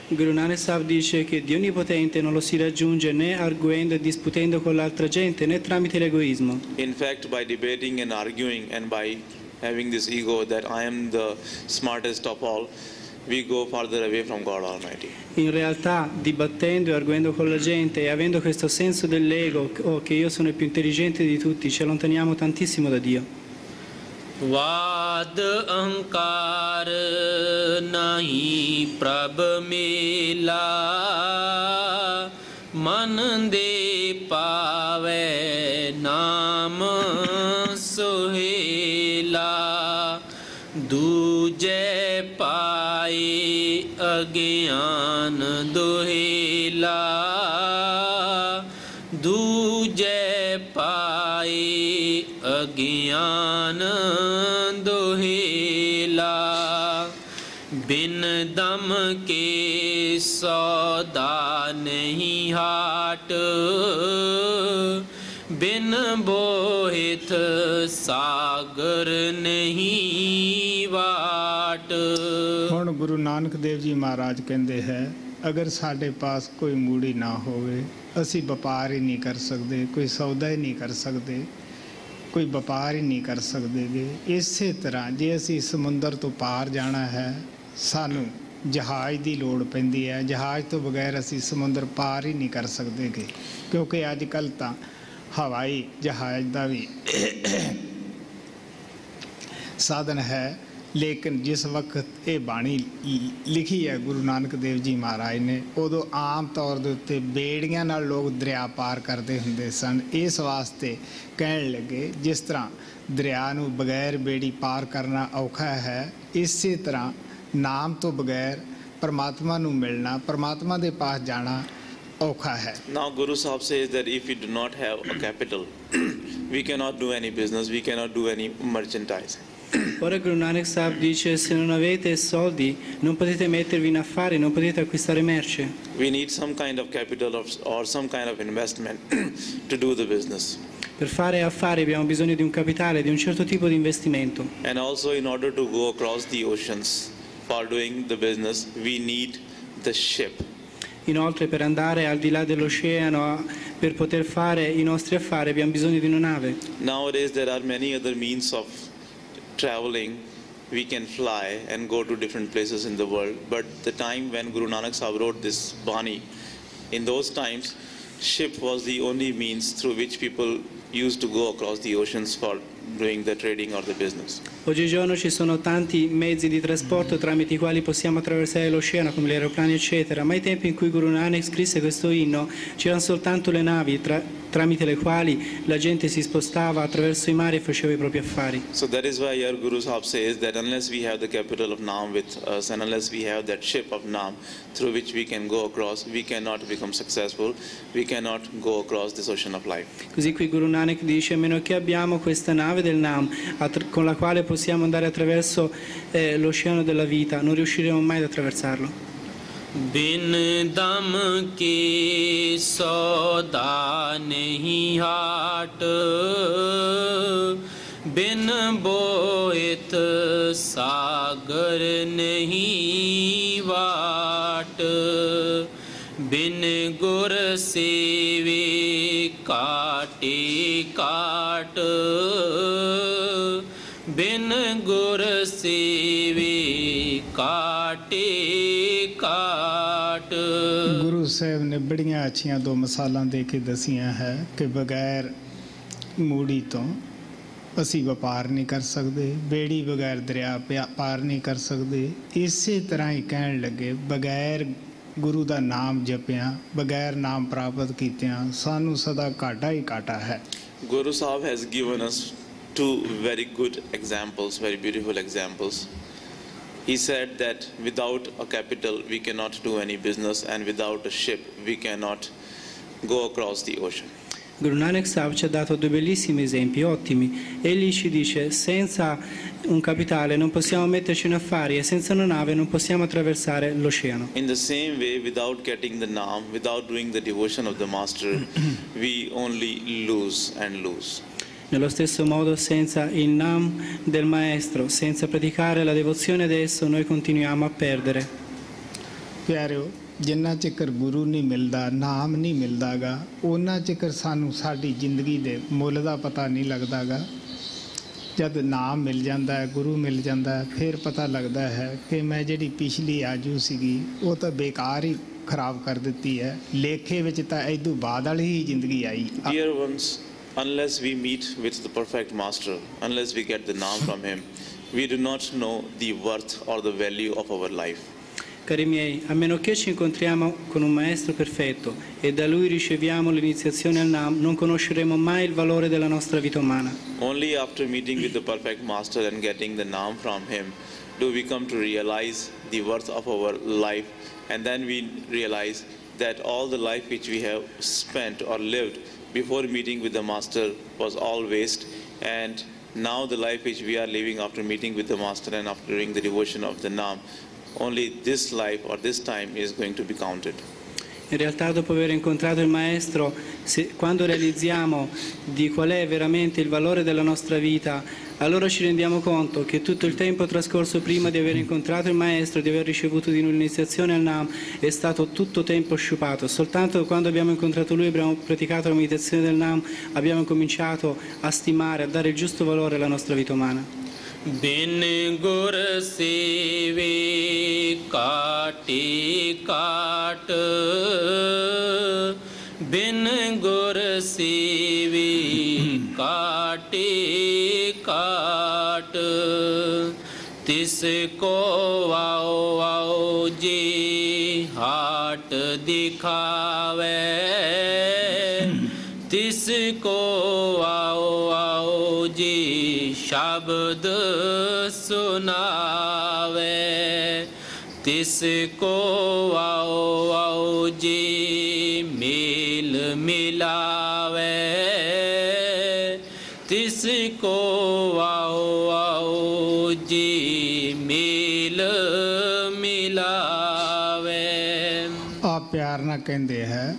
Guru Nanak Sahib dice che Dio Onnipotente non lo si raggiunge né arguendo e discutendo con l'altra gente, né tramite l'egoismo. In fact, by debating and arguing and by having this ego that I am the smartest of all, we go farther away from God Almighty. In realtà, dibattendo e arguendo con la gente e avendo questo senso dell'ego, o che io sono il più intelligente di tutti, ci allontaniamo tantissimo da Dio. वाद अहंकार नहीं प्रभ मेला, मन दे पावे नाम सोहेला, दूजे पाए अज्ञान दोहेला, दूजे पाए अज्ञान दोहेला, बिन दम के सौदा नहीं हाट, बिन बोहित सागर नहीं वाट। हुण ਗੁਰੂ ਨਾਨਕ ਦੇਵ ਜੀ ਮਹਾਰਾਜ ਕਹਿੰਦੇ ਹੈ, ਅਗਰ ਸਾਡੇ ਪਾਸ ਕੋਈ ਮੂੜੀ ਨਾ ਹੋਵੇ ਅਸੀਂ ਵਪਾਰ ਹੀ ਨਹੀਂ ਕਰ ਸਕਦੇ, ਕੋਈ ਸੌਦਾ ਹੀ ਨਹੀਂ ਕਰ ਸਕਦੇ, ਕੋਈ ਵਪਾਰ ਹੀ ਨਹੀਂ ਕਰ ਸਕਦੇਗੇ। ਇਸੇ ਤਰ੍ਹਾਂ ਜੇ ਅਸੀਂ ਸਮੁੰਦਰ ਤੋਂ ਪਾਰ ਜਾਣਾ ਹੈ ਸਾਨੂੰ ਜਹਾਜ਼ ਦੀ ਲੋੜ ਪੈਂਦੀ ਹੈ। ਜਹਾਜ਼ ਤੋਂ ਬਗੈਰ ਅਸੀਂ ਸਮੁੰਦਰ ਪਾਰ ਹੀ ਨਹੀਂ ਕਰ ਸਕਦੇਗੇ, ਕਿਉਂਕਿ ਅੱਜ ਕੱਲ੍ਹ ਤਾਂ ਹਵਾਈ ਜਹਾਜ਼ ਦਾ ਵੀ ਸਾਧਨ ਹੈ। ਲੇਕਿਨ ਜਿਸ ਵਕਤ ਇਹ ਬਾਣੀ ਲਿਖੀ ਹੈ ਗੁਰੂ ਨਾਨਕ ਦੇਵ ਜੀ ਮਹਾਰਾਜ ਨੇ, ਉਦੋਂ ਆਮ ਤੌਰ ਦੇ ਉੱਤੇ ਬੇੜੀਆਂ ਨਾਲ ਲੋਕ ਦਰਿਆ ਪਾਰ ਕਰਦੇ ਹੁੰਦੇ ਸਨ। ਇਸ ਵਾਸਤੇ ਕਹਿਣ ਲੱਗੇ ਜਿਸ ਤਰ੍ਹਾਂ ਦਰਿਆ ਨੂੰ ਬਗੈਰ ਬੇੜੀ ਪਾਰ ਕਰਨਾ ਔਖਾ ਹੈ, ਇਸੇ ਤਰ੍ਹਾਂ ਨਾਮ ਤੋਂ ਬਗੈਰ ਪਰਮਾਤਮਾ ਨੂੰ ਮਿਲਣਾ, ਪਰਮਾਤਮਾ ਦੇ ਪਾਸ ਜਾਣਾ ਔਖਾ ਹੈ। Now Guru Sahib says that if we do not have a capital, we cannot do any business, we cannot do any merchandise. Ora Guru Nanak Sahib dice, se non avete soldi non potete mettervi in affari, non potete acquistare merce. We need some kind of capital or some kind of investment to do the business. Per fare affari abbiamo bisogno di un capitale, di un certo tipo di investimento. And also in order to go across the oceans for doing the business, we need the ship. Inoltre per andare al di là dell'oceano, per poter fare i nostri affari abbiamo bisogno di una nave. Nowadays there are many other means of traveling. We can fly and go to different places in the world, but the time when Guru Nanak Sahib wrote this Bani, in those times ship was the only means through which people used to go across the oceans for doing the trading or the business. Oggigiorno ci sono tanti mezzi di trasporto tramite i quali possiamo attraversare l'oceano, come gli aeroplani eccetera, ma ai tempi in cui Guru Nanak scrisse questo inno c'erano soltanto le navi tramite le quali la gente si spostava attraverso i mari e faceva i propri affari. So that is why our Guru Sahib says that unless we have the capital of Naam with us and unless we have that ship of Naam through which we can go across, we cannot become successful, we cannot go across this ocean of life. Così qui Guru Nanak dice, a meno che abbiamo questa nave del Naam con la quale possiamo andare attraverso l'oceano della vita, non riusciremo mai ad attraversarlo. बिन दम के सौदा नहीं हाट, बिन बोइत सागर नहीं वाट, बिन गुर सेवे काटे काट, बिन गुर सेवे काटे काट। ਗੁਰੂ ਸਾਹਿਬ ਨੇ ਬੜੀਆਂ ਅੱਛੀਆਂ ਦੋ ਮਿਸਾਲਾਂ ਦੇ ਕੇ ਦਸੀਆਂ ਹੈ ਕਿ ਬਗੈਰ ਮੂੜੀ ਤੋਂ ਅਸੀਂ ਵਪਾਰ ਨਹੀਂ ਕਰ ਸਕਦੇ, ਬੇੜੀ ਬਗੈਰ ਦਰਿਆ ਪਾਰ ਨਹੀਂ ਕਰ ਸਕਦੇ। ਇਸੇ ਤਰ੍ਹਾਂ ਹੀ ਕਹਿਣ ਲੱਗੇ ਬਗੈਰ ਗੁਰੂ ਦਾ ਨਾਮ ਜਪਿਆ, ਬਗੈਰ ਨਾਮ ਪ੍ਰਾਪਤ ਕੀਤਿਆਂ ਸਾਨੂੰ ਸਦਾ ਘਾਟਾ ਹੀ ਘਾਟਾ ਹੈ। Guru Sahib has given us two very good examples, very beautiful examples. He said that without a capital we cannot do any business and without a ship we cannot go across the ocean. Guru Nanak Sahib ci ha dato due bellissimi esempi, ottimi. Egli ci dice, senza un capitale non possiamo metterci in affari e senza una nave non possiamo attraversare l'oceano. In the same way, without getting the Naam, without doing the devotion of the Master, we only lose and lose. Nello stesso modo, senza il Nam del Maestro, senza praticare la devozione ad esso, noi continuiamo a perdere. ਪਿਆਰਿਓ, ਜਿੰਨਾ ਚਿਕਰ ਗੁਰੂ ਨਹੀਂ ਮਿਲਦਾ, ਨਾਮ ਨਹੀਂ ਮਿਲਦਾਗਾ, ਉਹਨਾਂ ਚਿਕਰ ਸਾਨੂੰ ਸਾਡੀ ਜ਼ਿੰਦਗੀ ਦੇ ਮੁੱਲ ਦਾ ਪਤਾ ਨਹੀਂ ਲੱਗਦਾਗਾ। ਜਦ ਨਾਮ ਮਿਲ ਜਾਂਦਾ ਹੈ, ਗੁਰੂ ਮਿਲ ਜਾਂਦਾ ਹੈ, ਫਿਰ ਪਤਾ ਲੱਗਦਾ ਹੈ ਕਿ ਮੈਂ ਜਿਹੜੀ ਪਿਛਲੀ ਆਜੂ ਸੀਗੀ ਉਹ ਤਾਂ ਬੇਕਾਰ ਹੀ ਖਰਾਬ ਕਰ ਦਿੱਤੀ ਹੈ। ਲੇਖੇ ਵਿੱਚ ਤਾਂ ਇਦੋਂ ਬਾਅਦ ਵਾਲੀ ਹੀ ਜ਼ਿੰਦਗੀ ਆਈ। Dear ones, unless we meet with the perfect Master, unless we get the Naam from him, we do not know the worth or the value of our life. Cari miei, a meno che ci incontriamo con un maestro perfetto e da lui riceviamo l'iniziazione al Nam, non conosceremo mai il valore della nostra vita umana. Only after meeting with the perfect Master and getting the Naam from him do we come to realize the worth of our life, and then we realize that all the life which we have spent or lived before meeting with the Master was all waste, and now the life which we are living after meeting with the Master and after doing the devotion of the Naam, only this life or this time is going to be counted. In realtà, dopo aver incontrato il Maestro, quando realizziamo di qual è veramente il valore della nostra vita, allora ci rendiamo conto che tutto il tempo trascorso prima di aver incontrato il Maestro, di aver ricevuto di noi l'iniziazione al Nam, è stato tutto tempo sciupato. Soltanto quando abbiamo incontrato Lui, abbiamo praticato la meditazione del Nam, abbiamo cominciato a stimare, a dare il giusto valore alla nostra vita umana. बिन गुर सेवे काटे काट बिन गुर सेवे काटे काट तिसको आओ आओ जे हाट दिखावे तिसको आओ आओ जे शब्द सुनावे तिसको आओ आओ जे मेल मिलावे तिसको आओ आओ जे मेल मिलावे। आप प्यार ना कहते हैं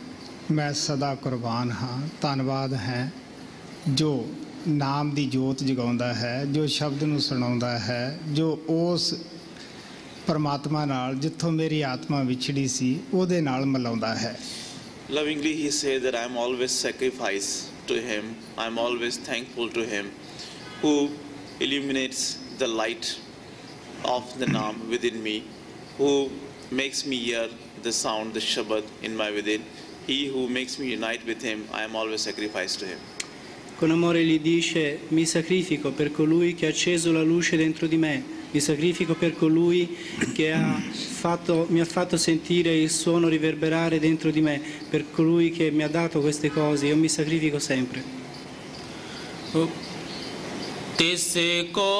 मैं सदा कुर्बान हाँ, ਧੰਨਵਾਦ है जो ਨਾਮ ਦੀ ਜੋਤ ਜਗਾਉਂਦਾ ਹੈ, ਜੋ ਸ਼ਬਦ ਨੂੰ ਸੁਣਾਉਂਦਾ ਹੈ, ਜੋ ਉਸ ਪਰਮਾਤਮਾ ਨਾਲ ਜਿੱਥੋਂ ਮੇਰੀ ਆਤਮਾ ਵਿਛੜੀ ਸੀ ਉਹਦੇ ਨਾਲ ਮਿਲਾਉਂਦਾ ਹੈ। Lovingly he says that I am always sacrifice to him, I am always thankful to him who illuminates the light of the Naam within me, who makes me hear the sound, the Shabad in my within. He who makes me unite with him, I am always sacrifice to him. Con amore gli dice: mi sacrifico per colui che ha acceso la luce dentro di me, mi sacrifico per colui che mi ha fatto sentire il suono riverberare dentro di me, per colui che mi ha dato queste cose. Io mi sacrifico sempre. तिसको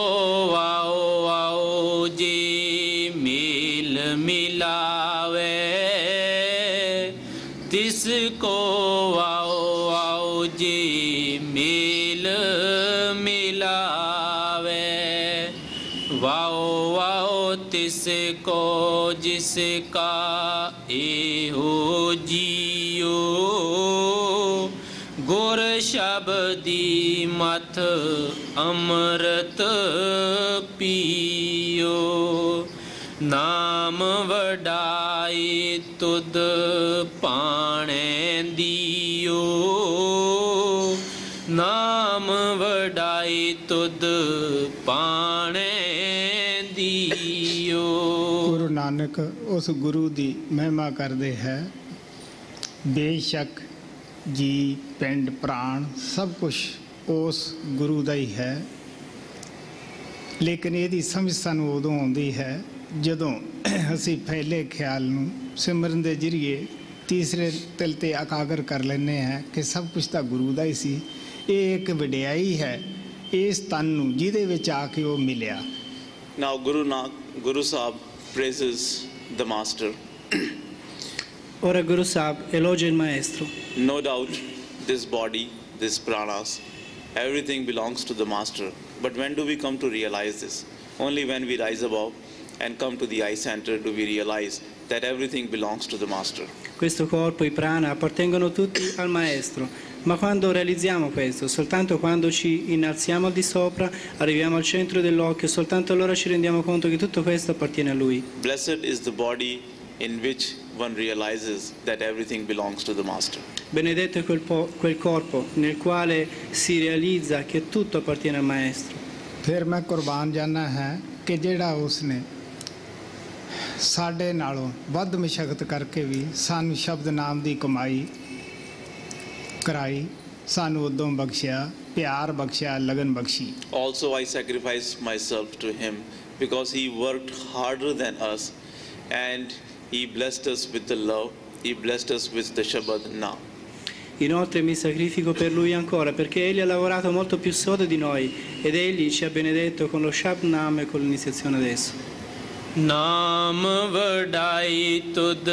आओ आओ जी मेल मिलावे तिसको आओ आओ जी मेल मिलावे wow wow तिसको जिसका एहो जियो गुर शब्दी मथ अमृत पियो नाम वडाई तुद पाणे दियो नाम वडाई तुद पाणे दियो। ਗੁਰੂ ਨਾਨਕ ਉਸ ਗੁਰੂ ਦੀ ਮਹਿਮਾ ਕਰਦੇ ਹੈ। ਬੇਸ਼ੱਕ ਜੀ ਪਿੰਡ ਪ੍ਰਾਣ ਸਭ ਕੁਝ ਉਸ ਗੁਰੂ ਦਾ ਹੀ ਹੈ, ਲੇਕਿਨ ਇਹਦੀ ਸਮਝ ਸਾਨੂੰ ਉਦੋਂ ਆਉਂਦੀ ਹੈ ਜਦੋਂ ਅਸੀਂ ਫੈਲੇ ਖਿਆਲ ਨੂੰ ਸਿਮਰਨ ਦੇ ਜ਼ਰੀਏ ਤੀਸਰੇ ਤਿਲ ਤੇ ਇਕਾਗਰ ਕਰ ਲੈਂਦੇ ਹਾਂ ਕਿ ਸਭ ਕੁਝ ਤਾਂ ਗੁਰੂ ਦਾ ਹੀ ਸੀ। ਇਹ ਇੱਕ ਵਡਿਆਈ ਹੈ ਇਸ ਤਨ ਨੂੰ ਜਿਹਦੇ ਵਿੱਚ ਆ ਕੇ ਉਹ ਮਿਲਿਆ। Now Guru Sahib praises the master. Ora Guru Sahib elogia il maestro. No doubt this body, this pranas, everything belongs to the master. But when do we come to realize this? Only when we rise above and come to the eye center do we realize that everything belongs to the master. Questo corpo, i prana, appartengono tutti al maestro. Ma quando realizziamo questo, soltanto quando ci innalziamo al di sopra, arriviamo al centro dell'occhio, soltanto allora ci rendiamo conto che tutto questo appartiene a Lui. Blessed is the body in which one realizes that everything belongs to the master. Benedetto è quel corpo nel quale si realizza che tutto appartiene al maestro. ਫਿਰ ਮੈਂ ਕੁਰਬਾਨ ਜਾਨਾ ਹੈ ਕਿ ਜਿਹੜਾ ਉਸਨੇ ਸਾਡੇ ਨਾਲੋਂ ਵੱਧ ਮਸ਼ਕਤ ਕਰਕੇ ਵੀ ਸਾਨੂੰ ਸ਼ਬਦ ਨਾਮ ਦੀ ਕਮਾਈ ਕਰਾਈ, ਸਾਨੂੰ ਉਦੋਂ ਬਖਸ਼ਿਆ, ਪਿਆਰ ਬਖਸ਼ਿਆ, ਲਗਨ ਬਖਸ਼ੀ। Also I sacrifice myself to him because he worked harder than us and he blessed us with the love, he blessed us with the Shabad Naam. Inoltre mi sacrifico per lui ancora perché egli ha lavorato molto più sodo di noi ed egli ci ha benedetto con lo Shabad Naam e con l'iniziazione ad esso. ਨਾਮ ਵਡਾਈ ਤੁਧ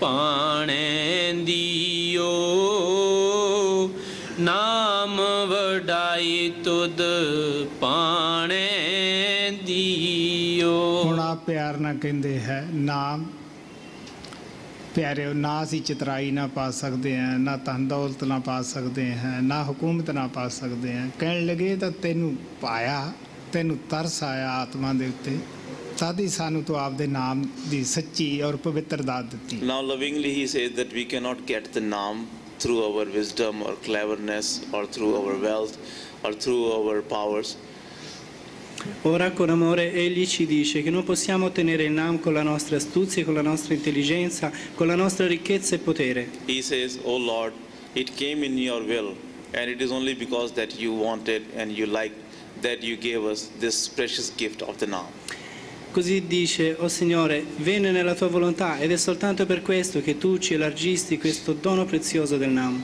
ਪਾਣੇ ਦਿਓ ਨਾਮ ਵਡਾਈ ਤੁਧ ਪਾਣੇ ਦਿਓ। ਹੁਣ ਆਪ ਪਿਆਰ ਨਾਲ ਕਹਿੰਦੇ ਹੈ ਨਾਮ ਪਿਆਰਿਓ, ਨਾ ਅਸੀਂ ਚਤਰਾਈ ਨਾ ਪਾ ਸਕਦੇ ਹਾਂ, ਨਾ ਧਨ ਦੌਲਤ ਨਾ ਪਾ ਸਕਦੇ ਹਾਂ, ਨਾ ਹਕੂਮਤ ਨਾ ਪਾ ਸਕਦੇ ਹਾਂ। ਕਹਿਣ ਲੱਗੇ ਤਾਂ ਤੈਨੂੰ ਪਾਇਆ, ਤੈਨੂੰ ਤਰਸ ਆਇਆ ਆਤਮਾ ਦੇ ਉੱਤੇ, ਤਦ ਹੀ ਸਾਨੂੰ ਤੂੰ ਆਪਦੇ ਨਾਮ ਦੀ ਸੱਚੀ ਔਰ ਪਵਿੱਤਰ ਦਾਤ ਦਿੱਤੀ। Now lovingly he says that we cannot get the Naam through our wisdom or cleverness or through our wealth or through our powers. Ora con amore egli ci dice che non possiamo ottenere il Naam con la nostra astuzia, con la nostra intelligenza, con la nostra ricchezza e potere. He says, "Oh Lord, it came in your will, and it is only because that you wanted and you liked that you gave us this precious gift of the Naam." Così dice: "Oh Signore, venne nella tua volontà ed è soltanto per questo che tu ci elargisti questo dono prezioso del Naam."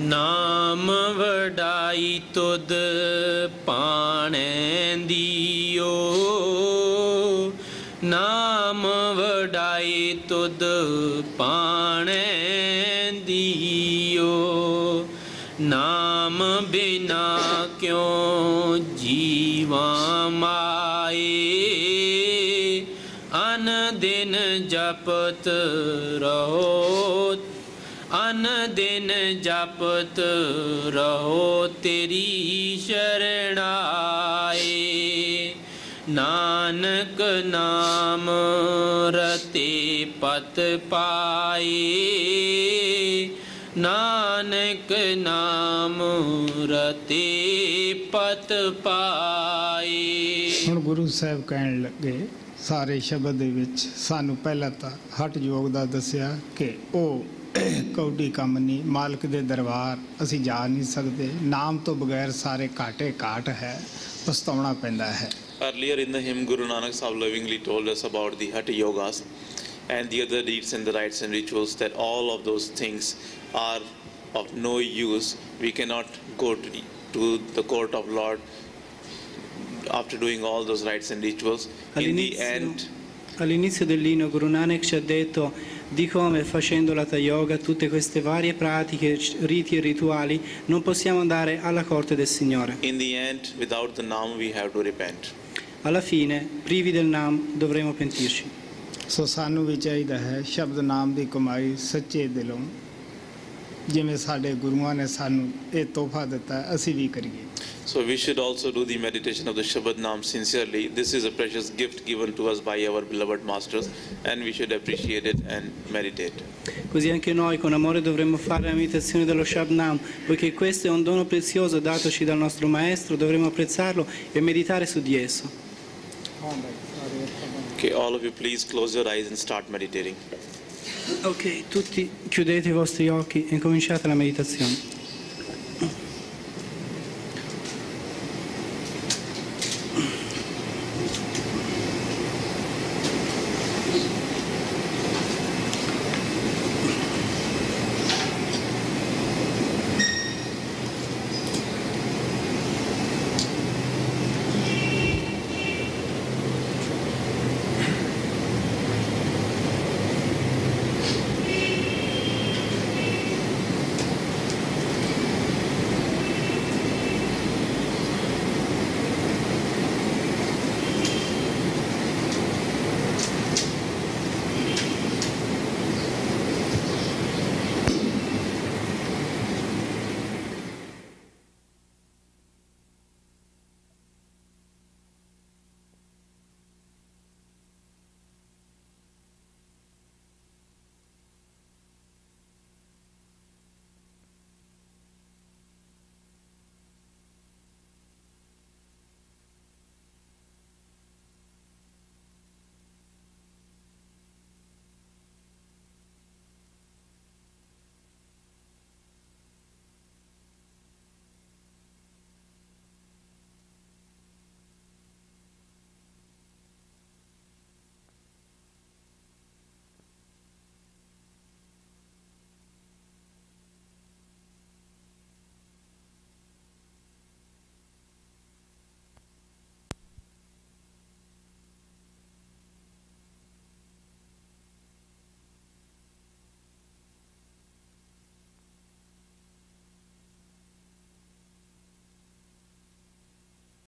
ਨਾਮ ਵਡਾਈ ਤੁਧ ਪਾਣੈਂਦੀਓ, ਨਾਮ ਵਡਾਈ ਤੁਧ ਪਾਣੈਂਦੀਓ, ਨਾਮ ਬਿਨਾ ਕਿਉਂ ਜੀਵਾਂ ਮਾਏ, ਅਨ ਦਿਨ ਜਪਤ ਰਹੋ, ਅਨ ਦਿਨ ਜਪਤ ਰਹੋ ਤੇਰੀ ਸ਼ਰਣਾਏ। ਨਾਨਕ ਨਾਮ ਰਤੇ ਪਤ ਪਾਏ, ਨਾਨਕ ਨਾਮ ਰਤੇ ਪਤ ਪਾਏ। ਹੁਣ ਗੁਰੂ ਸਾਹਿਬ ਕਹਿਣ ਲੱਗੇ ਸਾਰੇ ਸ਼ਬਦ ਦੇ ਵਿੱਚ ਸਾਨੂੰ ਪਹਿਲਾਂ ਤਾਂ ਹਠ ਯੋਗ ਦਾ ਦੱਸਿਆ ਕਿ ਉਹ ਕੌਡੀ ਕੰਮ ਨਹੀਂ, ਮਾਲਕ ਦੇ ਦਰਬਾਰ ਅਸੀਂ ਜਾ ਨਹੀਂ ਸਕਦੇ, ਨਾਮ ਤੋਂ ਬਗੈਰ ਸਾਰੇ ਘਾਟੇ ਘਾਟ ਹੈ, ਪਛਤਾਉਣਾ ਪੈਂਦਾ ਹੈ। Earlier in the hymn, Guru Nanak Sahib lovingly told us about the Hatha Yogas and the other deeds and the rites and rituals, that all of those things are of no use. We cannot go to the court of Lord after doing all those rites and rituals. In the end, All'inizio dell'inno Guru Nanak ci ha detto di come, facendo l'Hatha Yoga, tutte queste varie pratiche, riti e rituali, non possiamo andare alla corte del Signore. in the end, without the Naam, we have to repent. Alla fine, privi del Naam, dovremo pentirci. ਸੋ ਸਾਨੂੰ ਵੀ ਚਾਹੀਦਾ ਹੈ ਸ਼ਬਦ ਨਾਮ ਦੀ ਕਮਾਈ ਸੱਚੇ ਦਿਲੋਂ, ਜਿਵੇਂ ਸਾਡੇ ਗੁਰੂਆਂ ਨੇ ਸਾਨੂੰ ਇਹ ਤੋਹਫਾ ਦਿੱਤਾ, ਅਸੀਂ ਵੀ ਕਰੀਏ। So we should also do the meditation of the Shabad Naam sincerely. This is a precious gift given to us by our beloved masters, and we should appreciate it and meditate. Così anche noi con amore dovremmo fare la meditazione dello Shabnam, poiché questo è un dono prezioso datoci dal nostro Maestro, dovremmo apprezzarlo e meditare su di esso. Okay, all of you please close your eyes and start meditating. Ok, tutti chiudete i vostri occhi e incominciate la meditazione.